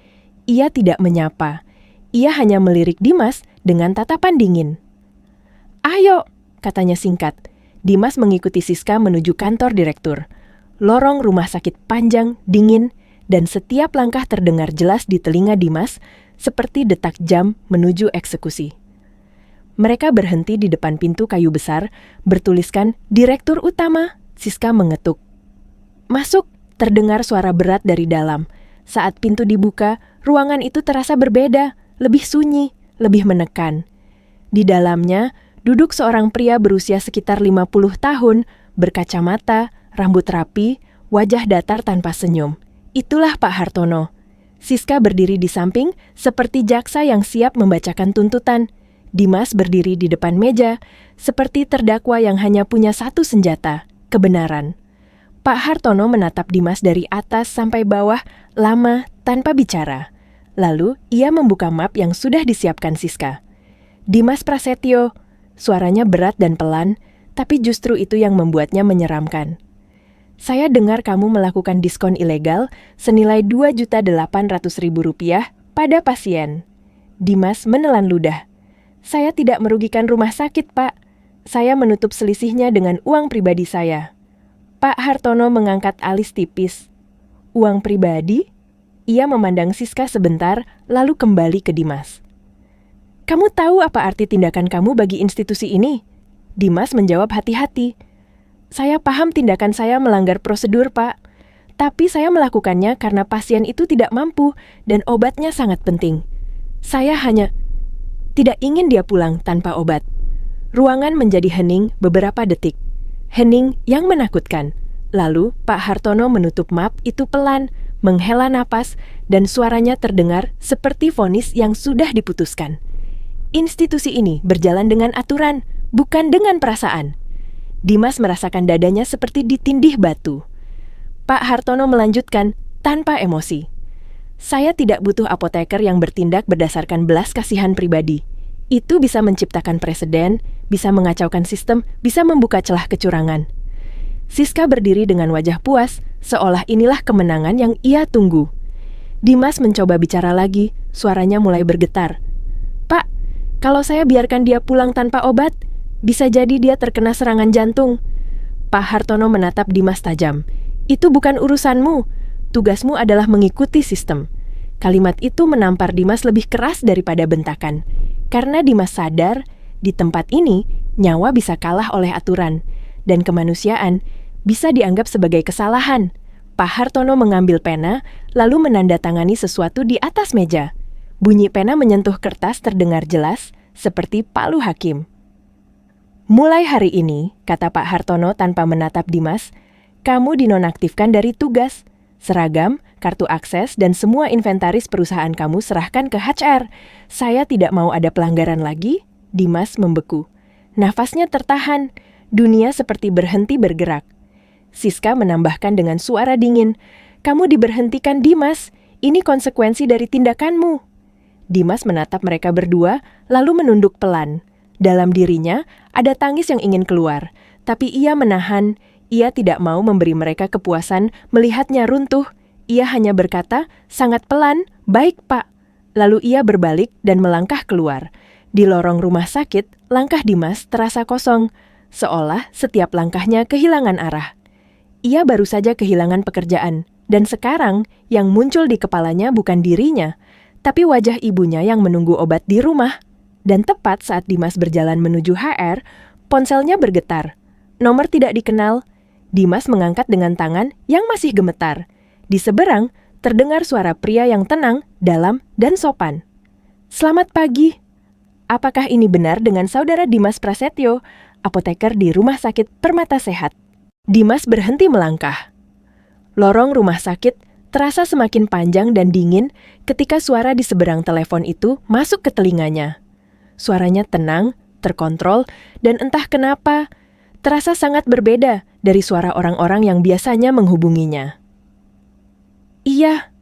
Ia tidak menyapa. Ia hanya melirik Dimas dengan tatapan dingin. "Ayo," katanya singkat. Dimas mengikuti Siska menuju kantor direktur. Lorong rumah sakit panjang, dingin, dan setiap langkah terdengar jelas di telinga Dimas seperti detak jam menuju eksekusi. Mereka berhenti di depan pintu kayu besar, bertuliskan Direktur Utama. Siska mengetuk. "Masuk," terdengar suara berat dari dalam. Saat pintu dibuka, ruangan itu terasa berbeda, lebih sunyi, lebih menekan. Di dalamnya, duduk seorang pria berusia sekitar 50 tahun, berkacamata, rambut rapi, wajah datar tanpa senyum. Itulah Pak Hartono. Siska berdiri di samping, seperti jaksa yang siap membacakan tuntutan. Dimas berdiri di depan meja, seperti terdakwa yang hanya punya satu senjata, kebenaran. Pak Hartono menatap Dimas dari atas sampai bawah, lama, tanpa bicara. Lalu, ia membuka map yang sudah disiapkan Siska. "Dimas Prasetyo," suaranya berat dan pelan, tapi justru itu yang membuatnya menyeramkan. "Saya dengar kamu melakukan diskon ilegal senilai Rp2.800.000 pada pasien." Dimas menelan ludah. "Saya tidak merugikan rumah sakit, Pak. Saya menutup selisihnya dengan uang pribadi saya." Pak Hartono mengangkat alis tipis. "Uang pribadi?" Ia memandang Siska sebentar, lalu kembali ke Dimas. "Kamu tahu apa arti tindakan kamu bagi institusi ini?" Dimas menjawab hati-hati. "Saya paham tindakan saya melanggar prosedur, Pak. Tapi saya melakukannya karena pasien itu tidak mampu dan obatnya sangat penting. Saya hanya tidak ingin dia pulang tanpa obat." Ruangan menjadi hening beberapa detik. Hening yang menakutkan. Lalu Pak Hartono menutup map itu pelan, menghela napas, dan suaranya terdengar seperti vonis yang sudah diputuskan. "Institusi ini berjalan dengan aturan, bukan dengan perasaan." Dimas merasakan dadanya seperti ditindih batu. Pak Hartono melanjutkan tanpa emosi. "Saya tidak butuh apoteker yang bertindak berdasarkan belas kasihan pribadi. Itu bisa menciptakan preseden, bisa mengacaukan sistem, bisa membuka celah kecurangan." Siska berdiri dengan wajah puas, seolah inilah kemenangan yang ia tunggu. Dimas mencoba bicara lagi, suaranya mulai bergetar. "Pak, kalau saya biarkan dia pulang tanpa obat, bisa jadi dia terkena serangan jantung." Pak Hartono menatap Dimas tajam. "Itu bukan urusanmu. Tugasmu adalah mengikuti sistem." Kalimat itu menampar Dimas lebih keras daripada bentakan. Karena Dimas sadar, di tempat ini, nyawa bisa kalah oleh aturan, dan kemanusiaan bisa dianggap sebagai kesalahan. Pak Hartono mengambil pena, lalu menandatangani sesuatu di atas meja. Bunyi pena menyentuh kertas terdengar jelas, seperti palu hakim. "Mulai hari ini," kata Pak Hartono tanpa menatap Dimas, "kamu dinonaktifkan dari tugas. Seragam, kartu akses, dan semua inventaris perusahaan kamu serahkan ke HR. Saya tidak mau ada pelanggaran lagi." Dimas membeku. Nafasnya tertahan. Dunia seperti berhenti bergerak. Siska menambahkan dengan suara dingin, "Kamu diberhentikan, Dimas. Ini konsekuensi dari tindakanmu." Dimas menatap mereka berdua, lalu menunduk pelan. Dalam dirinya, ada tangis yang ingin keluar. Tapi ia menahan. Ia tidak mau memberi mereka kepuasan melihatnya runtuh. Ia hanya berkata, sangat pelan, "Baik, Pak." Lalu ia berbalik dan melangkah keluar. Di lorong rumah sakit, langkah Dimas terasa kosong, seolah setiap langkahnya kehilangan arah. Ia baru saja kehilangan pekerjaan, dan sekarang yang muncul di kepalanya bukan dirinya, tapi wajah ibunya yang menunggu obat di rumah. Dan tepat saat Dimas berjalan menuju HR, ponselnya bergetar. Nomor tidak dikenal. Dimas mengangkat dengan tangan yang masih gemetar. Di seberang, terdengar suara pria yang tenang, dalam, dan sopan. "Selamat pagi. Apakah ini benar dengan saudara Dimas Prasetyo, apoteker di Rumah Sakit Permata Sehat?" Dimas berhenti melangkah. Lorong rumah sakit terasa semakin panjang dan dingin ketika suara di seberang telepon itu masuk ke telinganya. Suaranya tenang, terkontrol, dan entah kenapa, terasa sangat berbeda dari suara orang-orang yang biasanya menghubunginya. "Iya,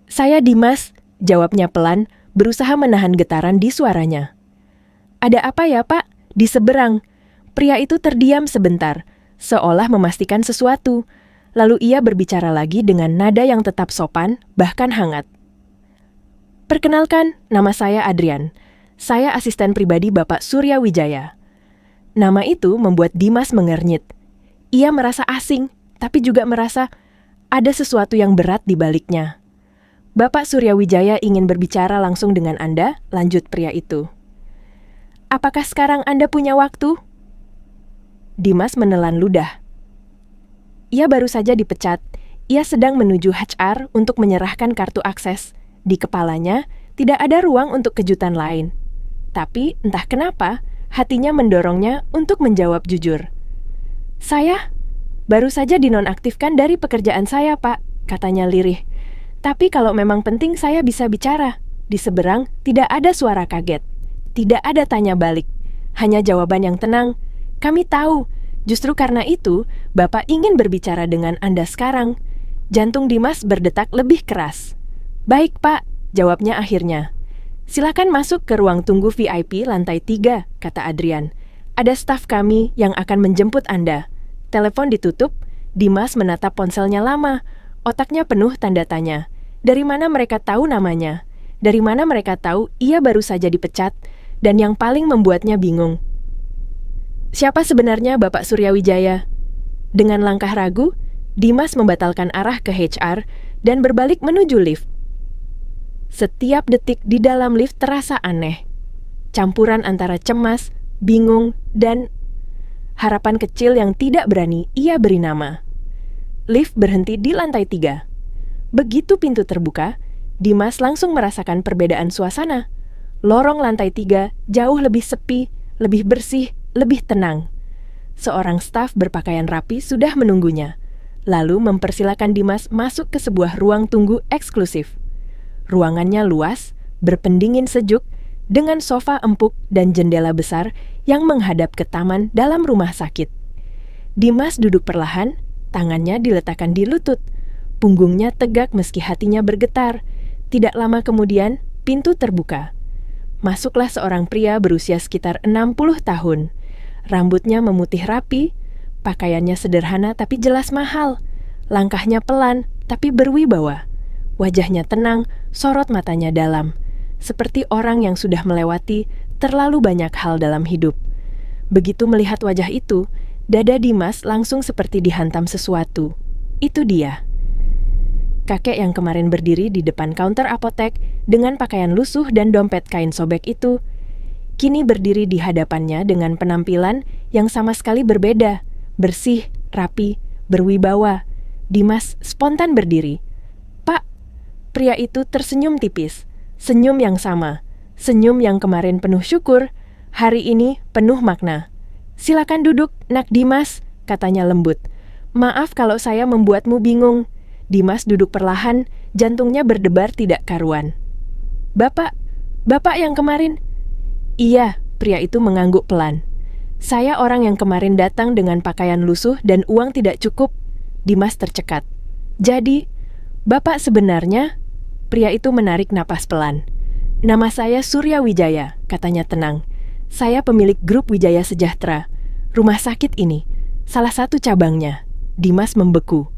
saya Dimas," jawabnya pelan, berusaha menahan getaran di suaranya. "Ada apa ya, Pak?" Di seberang, pria itu terdiam sebentar, seolah memastikan sesuatu. Lalu ia berbicara lagi dengan nada yang tetap sopan, bahkan hangat. "Perkenalkan, nama saya Adrian. Saya asisten pribadi Bapak Surya Wijaya." Nama itu membuat Dimas mengernyit. Ia merasa asing, tapi juga merasa ada sesuatu yang berat di baliknya. "Bapak Surya Wijaya ingin berbicara langsung dengan Anda," lanjut pria itu. "Apakah sekarang Anda punya waktu?" Dimas menelan ludah. Ia baru saja dipecat. Ia sedang menuju HR untuk menyerahkan kartu akses. Di kepalanya tidak ada ruang untuk kejutan lain. Tapi entah kenapa, hatinya mendorongnya untuk menjawab jujur. "Saya baru saja dinonaktifkan dari pekerjaan saya, Pak," katanya lirih. "Tapi kalau memang penting saya bisa bicara." Di seberang tidak ada suara kaget. Tidak ada tanya balik. Hanya jawaban yang tenang. "Kami tahu. Justru karena itu, Bapak ingin berbicara dengan Anda sekarang." Jantung Dimas berdetak lebih keras. "Baik, Pak," jawabnya akhirnya. "Silakan masuk ke ruang tunggu VIP lantai 3, kata Adrian. "Ada staf kami yang akan menjemput Anda." Telepon ditutup, Dimas menatap ponselnya lama. Otaknya penuh tanda tanya. Dari mana mereka tahu namanya? Dari mana mereka tahu ia baru saja dipecat? Dan yang paling membuatnya bingung, siapa sebenarnya Bapak Surya Wijaya? Dengan langkah ragu, Dimas membatalkan arah ke HR dan berbalik menuju lift. Setiap detik di dalam lift terasa aneh. Campuran antara cemas, bingung, dan harapan kecil yang tidak berani ia beri nama. Lift berhenti di lantai 3. Begitu pintu terbuka, Dimas langsung merasakan perbedaan suasana. Lorong lantai 3 jauh lebih sepi, lebih bersih, lebih tenang. Seorang staf berpakaian rapi sudah menunggunya, lalu mempersilakan Dimas masuk ke sebuah ruang tunggu eksklusif. Ruangannya luas, berpendingin sejuk, dengan sofa empuk dan jendela besar yang menghadap ke taman dalam rumah sakit. Dimas duduk perlahan, tangannya diletakkan di lutut. Punggungnya tegak meski hatinya bergetar. Tidak lama kemudian, pintu terbuka. Masuklah seorang pria berusia sekitar 60 tahun. Rambutnya memutih rapi, pakaiannya sederhana tapi jelas mahal. Langkahnya pelan tapi berwibawa. Wajahnya tenang, sorot matanya dalam. Seperti orang yang sudah melewati terlalu banyak hal dalam hidup. Begitu melihat wajah itu, dada Dimas langsung seperti dihantam sesuatu. Itu dia. Kakek yang kemarin berdiri di depan kaunter apotek dengan pakaian lusuh dan dompet kain sobek itu, kini berdiri di hadapannya dengan penampilan yang sama sekali berbeda, bersih, rapi, berwibawa. Dimas spontan berdiri. "Pak," pria itu tersenyum tipis, senyum yang sama, senyum yang kemarin penuh syukur, hari ini penuh makna. "Silakan duduk, Nak Dimas," katanya lembut. "Maaf kalau saya membuatmu bingung." Dimas duduk perlahan, jantungnya berdebar tidak karuan. Bapak yang kemarin?" "Iya," pria itu mengangguk pelan. "Saya orang yang kemarin datang dengan pakaian lusuh dan uang tidak cukup." Dimas tercekat. "Jadi, Bapak sebenarnya?" Pria itu menarik napas pelan. "Nama saya Surya Wijaya," katanya tenang. "Saya pemilik grup Wijaya Sejahtera. Rumah sakit ini, salah satu cabangnya." Dimas membeku.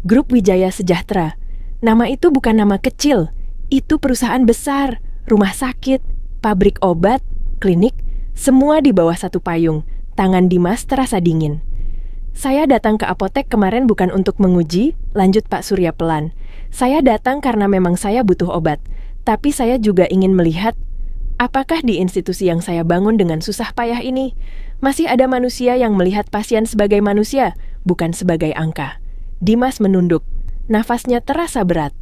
Grup Wijaya Sejahtera. Nama itu bukan nama kecil. Itu perusahaan besar, rumah sakit, pabrik obat, klinik, semua di bawah satu payung. Tangan Dimas terasa dingin. "Saya datang ke apotek kemarin bukan untuk menguji," lanjut Pak Surya pelan. "Saya datang karena memang saya butuh obat. Tapi saya juga ingin melihat apakah di institusi yang saya bangun dengan susah payah ini masih ada manusia yang melihat pasien sebagai manusia, bukan sebagai angka." Dimas menunduk. Nafasnya terasa berat.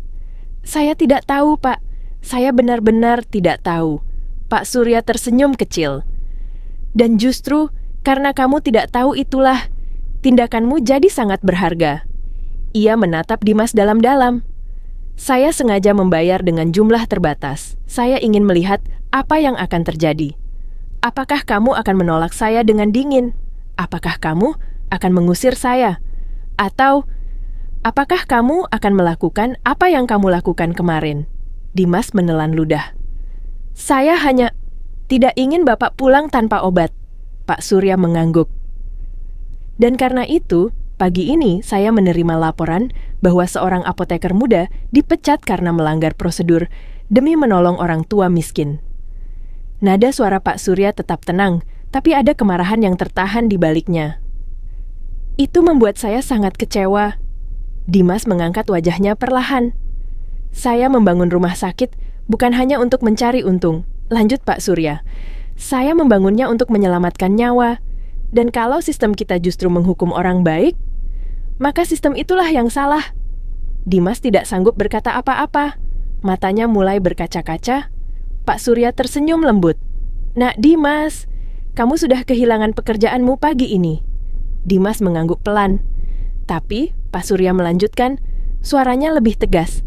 "Saya tidak tahu, Pak. Saya benar-benar tidak tahu." Pak Surya tersenyum kecil. "Dan justru karena kamu tidak tahu itulah, tindakanmu jadi sangat berharga." Ia menatap Dimas dalam-dalam. "Saya sengaja membayar dengan jumlah terbatas. Saya ingin melihat apa yang akan terjadi." Apakah kamu akan menolak saya dengan dingin? Apakah kamu akan mengusir saya? Atau apakah kamu akan melakukan apa yang kamu lakukan kemarin? Dimas menelan ludah. Saya hanya tidak ingin Bapak pulang tanpa obat. Pak Surya mengangguk. Dan karena itu, pagi ini saya menerima laporan bahwa seorang apoteker muda dipecat karena melanggar prosedur demi menolong orang tua miskin. Nada suara Pak Surya tetap tenang, tapi ada kemarahan yang tertahan di baliknya. Itu membuat saya sangat kecewa. Dimas mengangkat wajahnya perlahan. Saya membangun rumah sakit bukan hanya untuk mencari untung, lanjut Pak Surya. Saya membangunnya untuk menyelamatkan nyawa. Dan kalau sistem kita justru menghukum orang baik, maka sistem itulah yang salah. Dimas tidak sanggup berkata apa-apa. Matanya mulai berkaca-kaca. Pak Surya tersenyum lembut. Nak Dimas, kamu sudah kehilangan pekerjaanmu pagi ini. Dimas mengangguk pelan. Tapi Pak Surya melanjutkan, suaranya lebih tegas.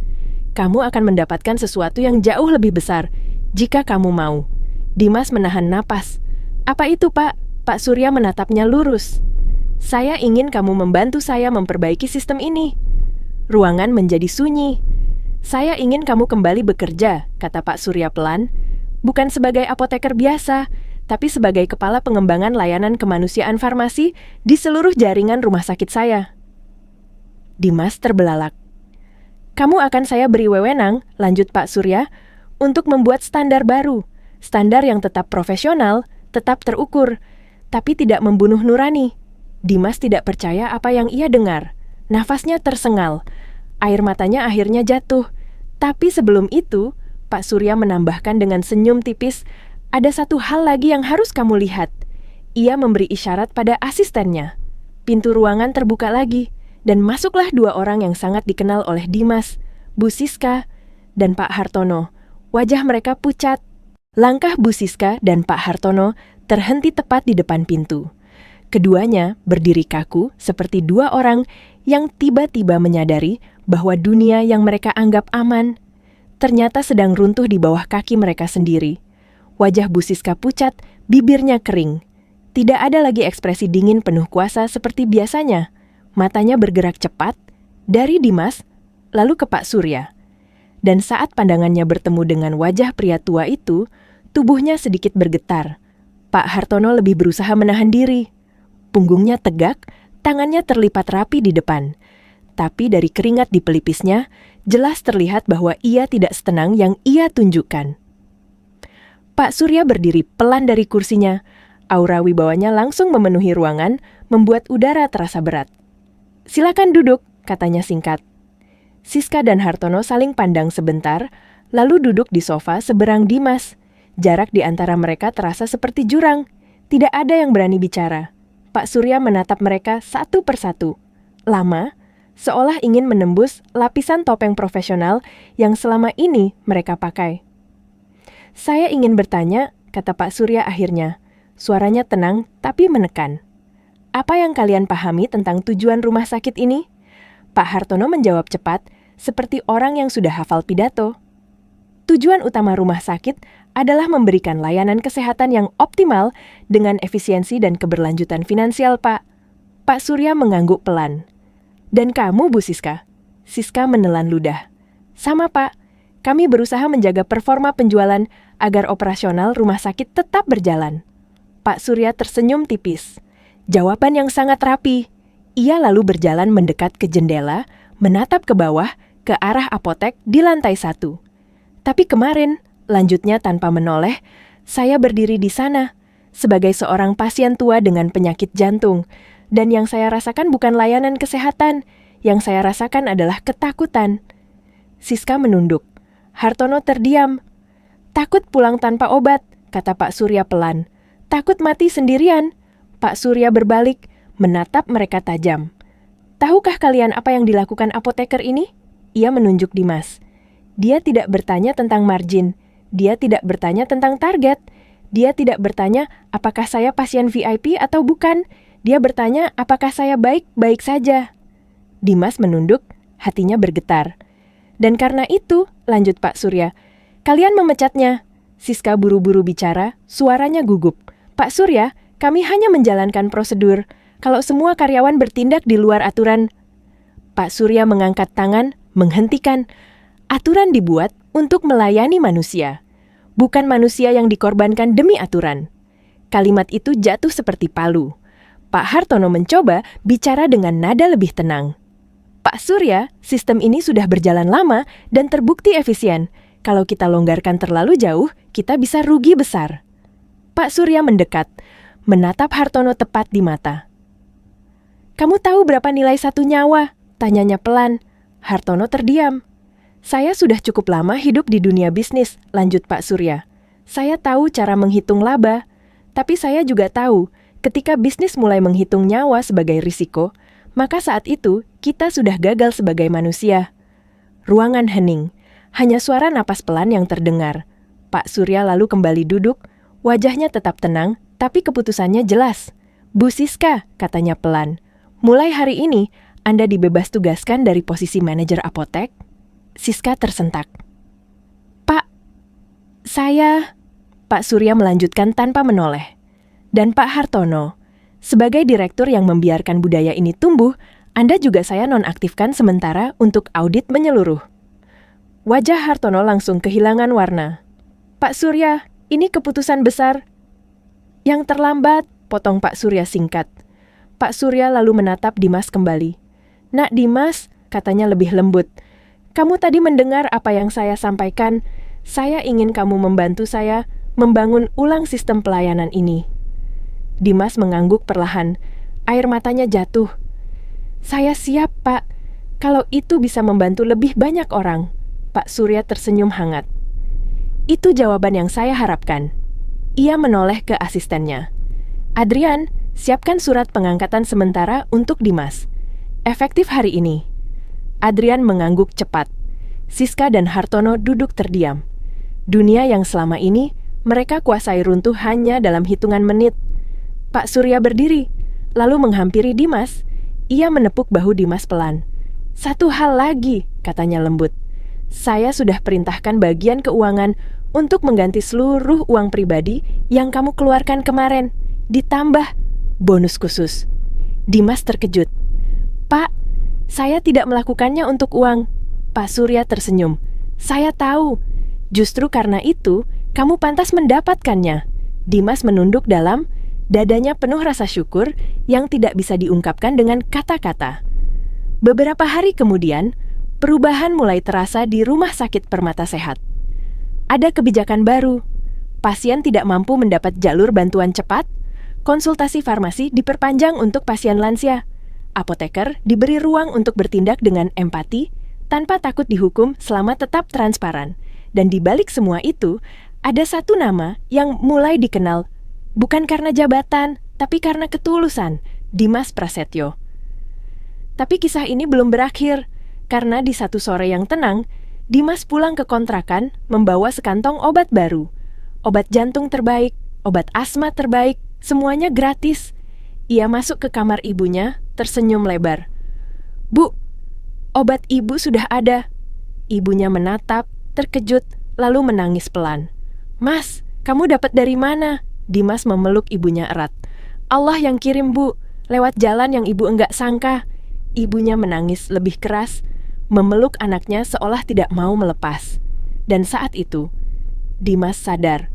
Kamu akan mendapatkan sesuatu yang jauh lebih besar jika kamu mau. Dimas menahan napas. Apa itu, Pak? Pak Surya menatapnya lurus. Saya ingin kamu membantu saya memperbaiki sistem ini. Ruangan menjadi sunyi. Saya ingin kamu kembali bekerja, kata Pak Surya pelan. Bukan sebagai apoteker biasa, tapi sebagai kepala pengembangan layanan kemanusiaan farmasi di seluruh jaringan rumah sakit saya. Dimas terbelalak. Kamu akan saya beri wewenang, lanjut Pak Surya, untuk membuat standar baru. Standar yang tetap profesional, tetap terukur, tapi tidak membunuh nurani. Dimas tidak percaya apa yang ia dengar. Nafasnya tersengal. Air matanya akhirnya jatuh. Tapi sebelum itu, Pak Surya menambahkan dengan senyum tipis, ada satu hal lagi yang harus kamu lihat. Ia memberi isyarat pada asistennya. Pintu ruangan terbuka lagi, dan masuklah dua orang yang sangat dikenal oleh Dimas, Bu Siska dan Pak Hartono. Wajah mereka pucat. Langkah Bu Siska dan Pak Hartono terhenti tepat di depan pintu. Keduanya berdiri kaku seperti dua orang yang tiba-tiba menyadari bahwa dunia yang mereka anggap aman ternyata sedang runtuh di bawah kaki mereka sendiri. Wajah Bu Siska pucat, bibirnya kering. Tidak ada lagi ekspresi dingin penuh kuasa seperti biasanya. Matanya bergerak cepat, dari Dimas, lalu ke Pak Surya. Dan saat pandangannya bertemu dengan wajah pria tua itu, tubuhnya sedikit bergetar. Pak Hartono lebih berusaha menahan diri. Punggungnya tegak, tangannya terlipat rapi di depan. Tapi dari keringat di pelipisnya, jelas terlihat bahwa ia tidak setenang yang ia tunjukkan. Pak Surya berdiri pelan dari kursinya. Aura wibawanya langsung memenuhi ruangan, membuat udara terasa berat. Silakan duduk, katanya singkat. Siska dan Hartono saling pandang sebentar, lalu duduk di sofa seberang Dimas. Jarak di antara mereka terasa seperti jurang. Tidak ada yang berani bicara. Pak Surya menatap mereka satu persatu. Lama, seolah ingin menembus lapisan topeng profesional yang selama ini mereka pakai. Saya ingin bertanya, kata Pak Surya akhirnya. Suaranya tenang tapi menekan. Apa yang kalian pahami tentang tujuan rumah sakit ini? Pak Hartono menjawab cepat, seperti orang yang sudah hafal pidato. Tujuan utama rumah sakit adalah memberikan layanan kesehatan yang optimal dengan efisiensi dan keberlanjutan finansial, Pak. Pak Surya mengangguk pelan. Dan kamu, Bu Siska? Siska menelan ludah. Sama, Pak. Kami berusaha menjaga performa penjualan agar operasional rumah sakit tetap berjalan. Pak Surya tersenyum tipis. Jawaban yang sangat rapi. Ia lalu berjalan mendekat ke jendela, menatap ke bawah, ke arah apotek di lantai 1. Tapi kemarin, lanjutnya tanpa menoleh, saya berdiri di sana, sebagai seorang pasien tua dengan penyakit jantung, dan yang saya rasakan bukan layanan kesehatan, yang saya rasakan adalah ketakutan. Siska menunduk. Hartono terdiam. Takut pulang tanpa obat, kata Pak Surya pelan. Takut mati sendirian. Pak Surya berbalik, menatap mereka tajam. Tahukah kalian apa yang dilakukan apoteker ini? Ia menunjuk Dimas. Dia tidak bertanya tentang margin. Dia tidak bertanya tentang target. Dia tidak bertanya apakah saya pasien VIP atau bukan. Dia bertanya apakah saya baik-baik saja. Dimas menunduk, hatinya bergetar. Dan karena itu, lanjut Pak Surya, kalian memecatnya. Siska buru-buru bicara, suaranya gugup. Pak Surya, kami hanya menjalankan prosedur. Kalau semua karyawan bertindak di luar aturan. Pak Surya mengangkat tangan, menghentikan. Aturan dibuat untuk melayani manusia. Bukan manusia yang dikorbankan demi aturan. Kalimat itu jatuh seperti palu. Pak Hartono mencoba bicara dengan nada lebih tenang. Pak Surya, sistem ini sudah berjalan lama dan terbukti efisien. Kalau kita longgarkan terlalu jauh, kita bisa rugi besar. Pak Surya mendekat, menatap Hartono tepat di mata. Kamu tahu berapa nilai satu nyawa? Tanyanya pelan. Hartono terdiam. Saya sudah cukup lama hidup di dunia bisnis, lanjut Pak Surya. Saya tahu cara menghitung laba, tapi saya juga tahu ketika bisnis mulai menghitung nyawa sebagai risiko, maka saat itu kita sudah gagal sebagai manusia. Ruangan hening, hanya suara napas pelan yang terdengar. Pak Surya lalu kembali duduk, wajahnya tetap tenang, tapi keputusannya jelas. Bu Siska, katanya pelan. Mulai hari ini, Anda dibebas tugaskan dari posisi manajer apotek. Siska tersentak. Pak, saya... Pak Surya melanjutkan tanpa menoleh. Dan Pak Hartono, sebagai direktur yang membiarkan budaya ini tumbuh, Anda juga saya nonaktifkan sementara untuk audit menyeluruh. Wajah Hartono langsung kehilangan warna. Pak Surya, ini keputusan besar. Yang terlambat, potong Pak Surya singkat. Pak Surya lalu menatap Dimas kembali. Nak Dimas, katanya lebih lembut. Kamu tadi mendengar apa yang saya sampaikan. Saya ingin kamu membantu saya membangun ulang sistem pelayanan ini. Dimas mengangguk perlahan. Air matanya jatuh. Saya siap, Pak. Kalau itu bisa membantu lebih banyak orang. Pak Surya tersenyum hangat. Itu jawaban yang saya harapkan. Ia menoleh ke asistennya. Adrian, siapkan surat pengangkatan sementara untuk Dimas. Efektif hari ini. Adrian mengangguk cepat. Siska dan Hartono duduk terdiam. Dunia yang selama ini mereka kuasai runtuh hanya dalam hitungan menit. Pak Surya berdiri, lalu menghampiri Dimas. Ia menepuk bahu Dimas pelan. Satu hal lagi, katanya lembut. Saya sudah perintahkan bagian keuangan untuk mengganti seluruh uang pribadi yang kamu keluarkan kemarin. Ditambah bonus khusus. Dimas terkejut. Pak, saya tidak melakukannya untuk uang. Pak Surya tersenyum. Saya tahu. Justru karena itu, kamu pantas mendapatkannya. Dimas menunduk dalam, dadanya penuh rasa syukur yang tidak bisa diungkapkan dengan kata-kata. Beberapa hari kemudian, perubahan mulai terasa di Rumah Sakit Permata Sehat. Ada kebijakan baru. Pasien tidak mampu mendapat jalur bantuan cepat. Konsultasi farmasi diperpanjang untuk pasien lansia. Apoteker diberi ruang untuk bertindak dengan empati tanpa takut dihukum selama tetap transparan. Dan di balik semua itu, ada satu nama yang mulai dikenal, bukan karena jabatan, tapi karena ketulusan, Dimas Prasetyo. Tapi kisah ini belum berakhir, karena di satu sore yang tenang, Dimas pulang ke kontrakan membawa sekantong obat baru. Obat jantung terbaik, obat asma terbaik, semuanya gratis. Ia masuk ke kamar ibunya, tersenyum lebar. Bu, obat ibu sudah ada. Ibunya menatap, terkejut, lalu menangis pelan. Mas, kamu dapat dari mana? Dimas memeluk ibunya erat. Allah yang kirim, Bu, lewat jalan yang ibu enggak sangka. Ibunya menangis lebih keras, memeluk anaknya seolah tidak mau melepas. Dan saat itu, Dimas sadar,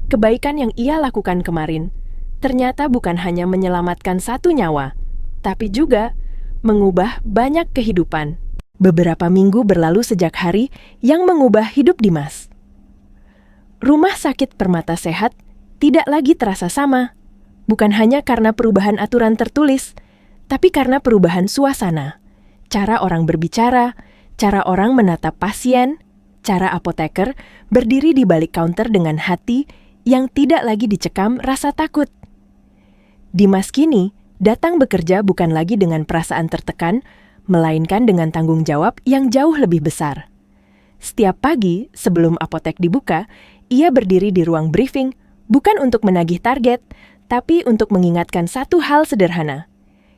kebaikan yang ia lakukan kemarin ternyata bukan hanya menyelamatkan satu nyawa, tapi juga mengubah banyak kehidupan. Beberapa minggu berlalu sejak hari yang mengubah hidup Dimas. Rumah Sakit Permata Sehat tidak lagi terasa sama, bukan hanya karena perubahan aturan tertulis, tapi karena perubahan suasana, cara orang berbicara, cara orang menatap pasien, cara apoteker berdiri di balik counter dengan hati yang tidak lagi dicekam rasa takut. Dimas kini datang bekerja bukan lagi dengan perasaan tertekan, melainkan dengan tanggung jawab yang jauh lebih besar. Setiap pagi sebelum apotek dibuka, ia berdiri di ruang briefing bukan untuk menagih target, tapi untuk mengingatkan satu hal sederhana.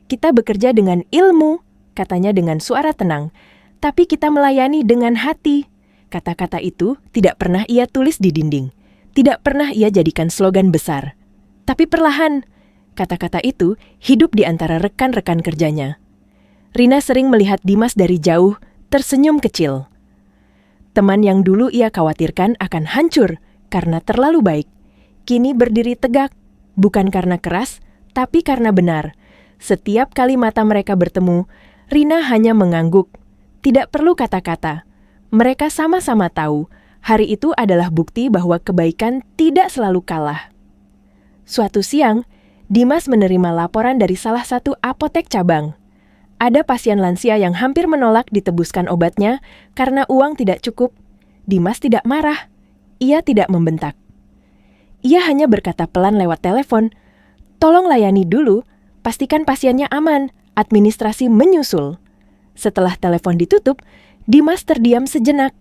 Kita bekerja dengan ilmu, katanya dengan suara tenang, tapi kita melayani dengan hati. Kata-kata itu tidak pernah ia tulis di dinding, tidak pernah ia jadikan slogan besar. Tapi perlahan, kata-kata itu hidup di antara rekan-rekan kerjanya. Rina sering melihat Dimas dari jauh, tersenyum kecil. Teman yang dulu ia khawatirkan akan hancur karena terlalu baik, kini berdiri tegak, bukan karena keras, tapi karena benar. Setiap kali mata mereka bertemu, Rina hanya mengangguk. Tidak perlu kata-kata. Mereka sama-sama tahu, hari itu adalah bukti bahwa kebaikan tidak selalu kalah. Suatu siang, Dimas menerima laporan dari salah satu apotek cabang. Ada pasien lansia yang hampir menolak ditebuskan obatnya karena uang tidak cukup. Dimas tidak marah. Ia tidak membentak. Ia hanya berkata pelan lewat telepon, "Tolong layani dulu, pastikan pasiennya aman, administrasi menyusul." Setelah telepon ditutup, Dimas terdiam sejenak.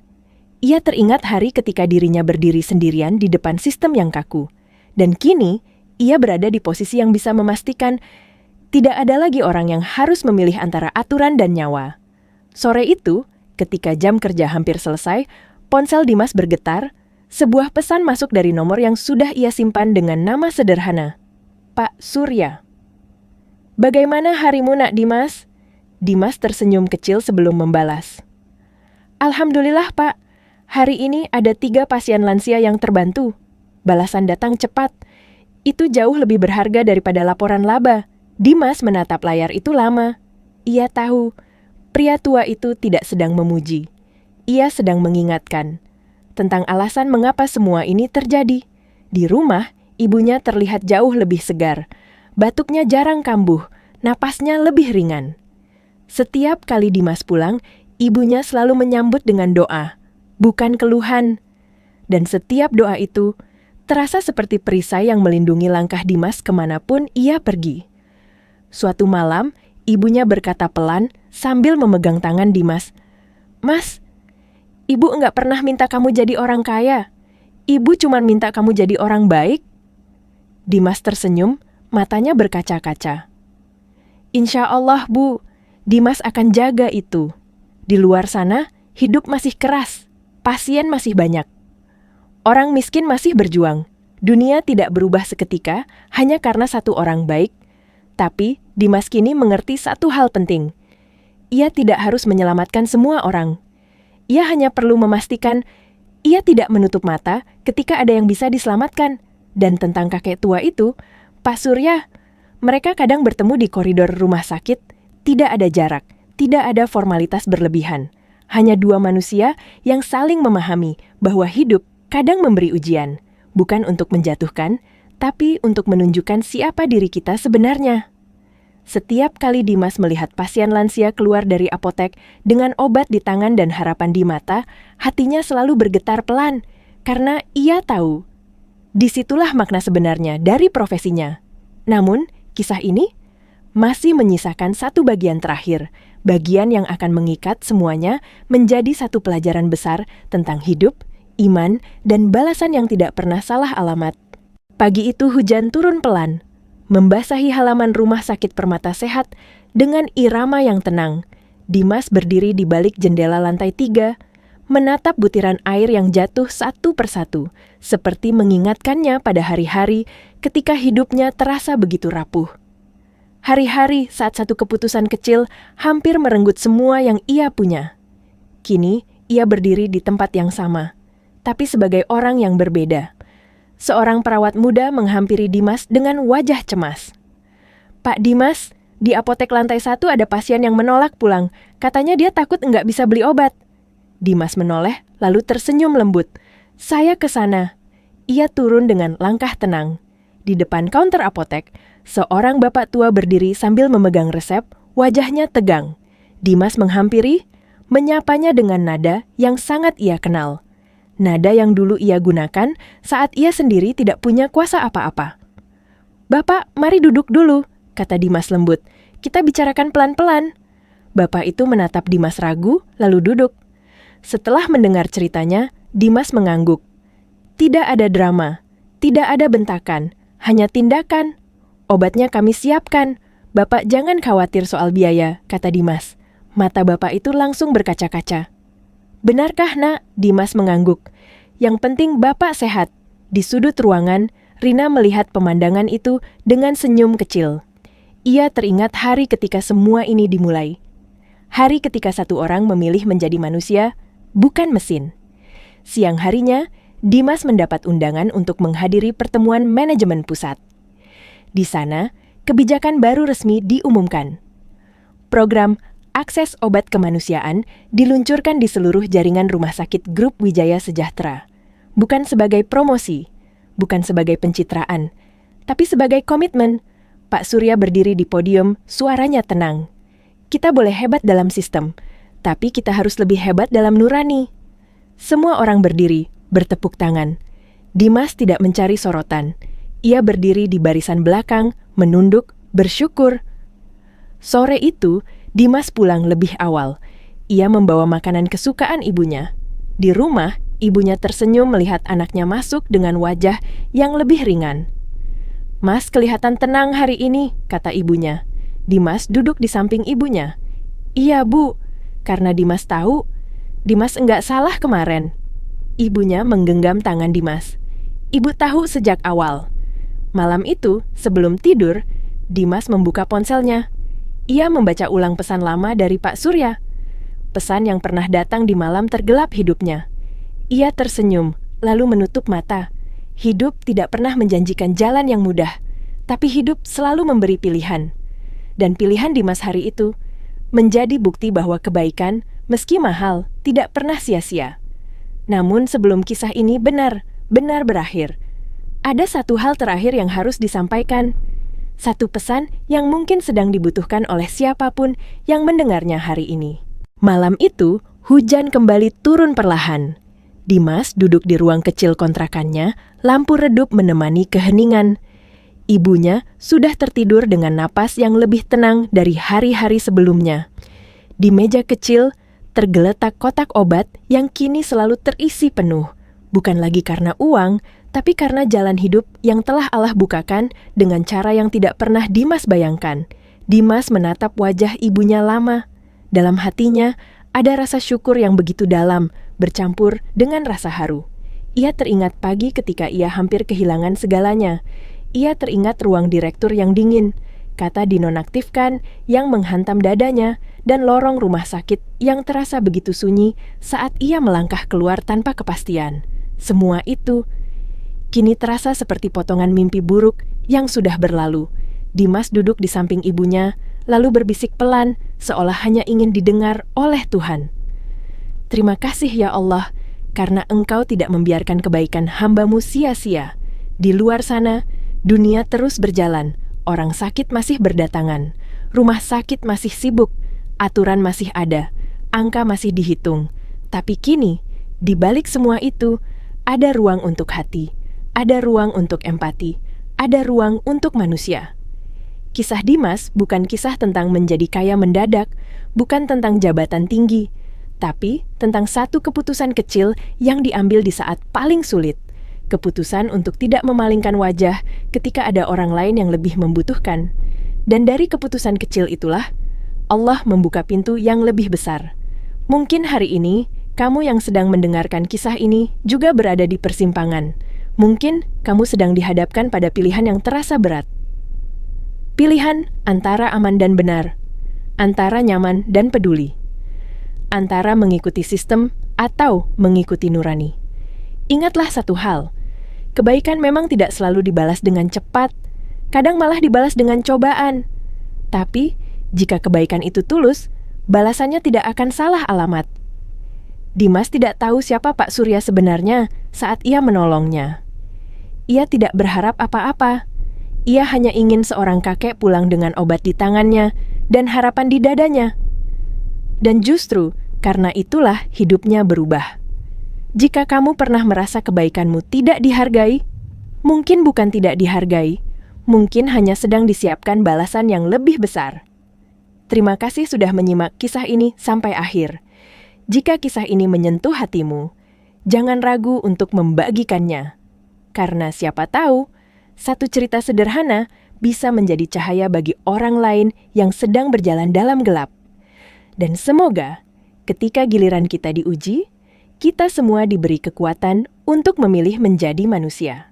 Ia teringat hari ketika dirinya berdiri sendirian di depan sistem yang kaku. Dan kini, ia berada di posisi yang bisa memastikan tidak ada lagi orang yang harus memilih antara aturan dan nyawa. Sore itu, ketika jam kerja hampir selesai, ponsel Dimas bergetar. Sebuah pesan masuk dari nomor yang sudah ia simpan dengan nama sederhana. Pak Surya. "Bagaimana harimu, Nak Dimas?" Dimas tersenyum kecil sebelum membalas. "Alhamdulillah, Pak. Hari ini ada 3 pasien lansia yang terbantu." Balasan datang cepat. Itu jauh lebih berharga daripada laporan laba. Dimas menatap layar itu lama. Ia tahu, pria tua itu tidak sedang memuji. Ia sedang mengingatkan tentang alasan mengapa semua ini terjadi. Di rumah, ibunya terlihat jauh lebih segar. Batuknya jarang kambuh, napasnya lebih ringan. Setiap kali Dimas pulang, ibunya selalu menyambut dengan doa, bukan keluhan. Dan setiap doa itu terasa seperti perisai yang melindungi langkah Dimas kemanapun ia pergi. Suatu malam, ibunya berkata pelan sambil memegang tangan Dimas, "Mas, Ibu enggak pernah minta kamu jadi orang kaya. Ibu cuma minta kamu jadi orang baik." Dimas tersenyum, matanya berkaca-kaca. "Insya Allah, Bu, Dimas akan jaga itu. Di luar sana, hidup masih keras, pasien masih banyak. Orang miskin masih berjuang. Dunia tidak berubah seketika hanya karena satu orang baik. Tapi Dimas kini mengerti satu hal penting. Ia tidak harus menyelamatkan semua orang. Ia hanya perlu memastikan ia tidak menutup mata ketika ada yang bisa diselamatkan." Dan tentang kakek tua itu, Pak Surya, mereka kadang bertemu di koridor rumah sakit. Tidak ada jarak, tidak ada formalitas berlebihan. Hanya 2 manusia yang saling memahami bahwa hidup kadang memberi ujian, bukan untuk menjatuhkan, tapi untuk menunjukkan siapa diri kita sebenarnya. Setiap kali Dimas melihat pasien lansia keluar dari apotek dengan obat di tangan dan harapan di mata, hatinya selalu bergetar pelan, karena ia tahu disitulah makna sebenarnya dari profesinya. Namun, kisah ini masih menyisakan satu bagian terakhir, bagian yang akan mengikat semuanya menjadi satu pelajaran besar tentang hidup, iman, dan balasan yang tidak pernah salah alamat. Pagi itu hujan turun pelan, membasahi halaman rumah sakit Permata Sehat dengan irama yang tenang. Dimas berdiri di balik jendela lantai 3, menatap butiran air yang jatuh satu persatu, seperti mengingatkannya pada hari-hari ketika hidupnya terasa begitu rapuh. Hari-hari saat satu keputusan kecil hampir merenggut semua yang ia punya. Kini, ia berdiri di tempat yang sama, tapi sebagai orang yang berbeda. Seorang perawat muda menghampiri Dimas dengan wajah cemas. "Pak Dimas, di apotek lantai 1 ada pasien yang menolak pulang. Katanya dia takut nggak bisa beli obat." Dimas menoleh, lalu tersenyum lembut. "Saya ke sana." Ia turun dengan langkah tenang. Di depan kaunter apotek, seorang bapak tua berdiri sambil memegang resep, wajahnya tegang. Dimas menghampiri, menyapanya dengan nada yang sangat ia kenal. Nada yang dulu ia gunakan saat ia sendiri tidak punya kuasa apa-apa. "Bapak, mari duduk dulu," kata Dimas lembut. "Kita bicarakan pelan-pelan." Bapak itu menatap Dimas ragu, lalu duduk. Setelah mendengar ceritanya, Dimas mengangguk. "Tidak ada drama, tidak ada bentakan, hanya tindakan. Obatnya kami siapkan. Bapak jangan khawatir soal biaya," kata Dimas. Mata bapak itu langsung berkaca-kaca. "Benarkah, Nak?" Dimas mengangguk. "Yang penting Bapak sehat." Di sudut ruangan, Rina melihat pemandangan itu dengan senyum kecil. Ia teringat hari ketika semua ini dimulai. Hari ketika satu orang memilih menjadi manusia, bukan mesin. Siang harinya, Dimas mendapat undangan untuk menghadiri pertemuan manajemen pusat. Di sana, kebijakan baru resmi diumumkan. Program Akses Obat Kemanusiaan diluncurkan di seluruh jaringan rumah sakit Grup Wijaya Sejahtera. Bukan sebagai promosi, bukan sebagai pencitraan, tapi sebagai komitmen. Pak Surya berdiri di podium, suaranya tenang. Kita boleh hebat dalam sistem, tapi kita harus lebih hebat dalam nurani. Semua orang berdiri, bertepuk tangan. Dimas tidak mencari sorotan. Ia berdiri di barisan belakang, menunduk, bersyukur. Sore itu, Dimas pulang lebih awal. Ia membawa makanan kesukaan ibunya. Di rumah, ibunya tersenyum melihat anaknya masuk dengan wajah yang lebih ringan. "Mas kelihatan tenang hari ini," kata ibunya. Dimas duduk di samping ibunya. "Iya, Bu. Karena Dimas tahu, Dimas enggak salah kemarin." Ibunya menggenggam tangan Dimas. Ibu tahu sejak awal. Malam itu, sebelum tidur, Dimas membuka ponselnya. Ia membaca ulang pesan lama dari Pak Surya. Pesan yang pernah datang di malam tergelap hidupnya. Ia tersenyum, lalu menutup mata. Hidup tidak pernah menjanjikan jalan yang mudah, tapi hidup selalu memberi pilihan. Dan pilihan Dimas hari itu menjadi bukti bahwa kebaikan, meski mahal, tidak pernah sia-sia. Namun sebelum kisah ini benar-benar berakhir, ada satu hal terakhir yang harus disampaikan. Satu pesan yang mungkin sedang dibutuhkan oleh siapapun yang mendengarnya hari ini. Malam itu, hujan kembali turun perlahan. Dimas duduk di ruang kecil kontrakannya, lampu redup menemani keheningan. Ibunya sudah tertidur dengan napas yang lebih tenang dari hari-hari sebelumnya. Di meja kecil, tergeletak kotak obat yang kini selalu terisi penuh. Bukan lagi karena uang, tapi karena jalan hidup yang telah Allah bukakan dengan cara yang tidak pernah Dimas bayangkan. Dimas menatap wajah ibunya lama. Dalam hatinya, ada rasa syukur yang begitu dalam, bercampur dengan rasa haru. Ia teringat pagi ketika ia hampir kehilangan segalanya. Ia teringat ruang direktur yang dingin, kata dinonaktifkan yang menghantam dadanya, dan lorong rumah sakit yang terasa begitu sunyi saat ia melangkah keluar tanpa kepastian. Semua itu kini terasa seperti potongan mimpi buruk yang sudah berlalu. Dimas duduk di samping ibunya, lalu berbisik pelan, seolah hanya ingin didengar oleh Tuhan. "Terima kasih ya Allah, karena Engkau tidak membiarkan kebaikan hamba-Mu sia-sia. Di luar sana, dunia terus berjalan, orang sakit masih berdatangan, rumah sakit masih sibuk, aturan masih ada, angka masih dihitung. Tapi kini, di balik semua itu, ada ruang untuk hati, ada ruang untuk empati, ada ruang untuk manusia." Kisah Dimas bukan kisah tentang menjadi kaya mendadak, bukan tentang jabatan tinggi, tapi tentang satu keputusan kecil yang diambil di saat paling sulit. Keputusan untuk tidak memalingkan wajah ketika ada orang lain yang lebih membutuhkan. Dan dari keputusan kecil itulah, Allah membuka pintu yang lebih besar. Mungkin hari ini, kamu yang sedang mendengarkan kisah ini juga berada di persimpangan. Mungkin kamu sedang dihadapkan pada pilihan yang terasa berat. Pilihan antara aman dan benar, antara nyaman dan peduli, antara mengikuti sistem atau mengikuti nurani. Ingatlah satu hal, kebaikan memang tidak selalu dibalas dengan cepat, kadang malah dibalas dengan cobaan. Tapi, jika kebaikan itu tulus, balasannya tidak akan salah alamat. Dimas tidak tahu siapa Pak Surya sebenarnya saat ia menolongnya. Ia tidak berharap apa-apa. Ia hanya ingin seorang kakek pulang dengan obat di tangannya dan harapan di dadanya. Dan justru karena itulah hidupnya berubah. Jika kamu pernah merasa kebaikanmu tidak dihargai, mungkin bukan tidak dihargai, mungkin hanya sedang disiapkan balasan yang lebih besar. Terima kasih sudah menyimak kisah ini sampai akhir. Jika kisah ini menyentuh hatimu, jangan ragu untuk membagikannya. Karena siapa tahu, satu cerita sederhana bisa menjadi cahaya bagi orang lain yang sedang berjalan dalam gelap. Dan semoga ketika giliran kita diuji, kita semua diberi kekuatan untuk memilih menjadi manusia.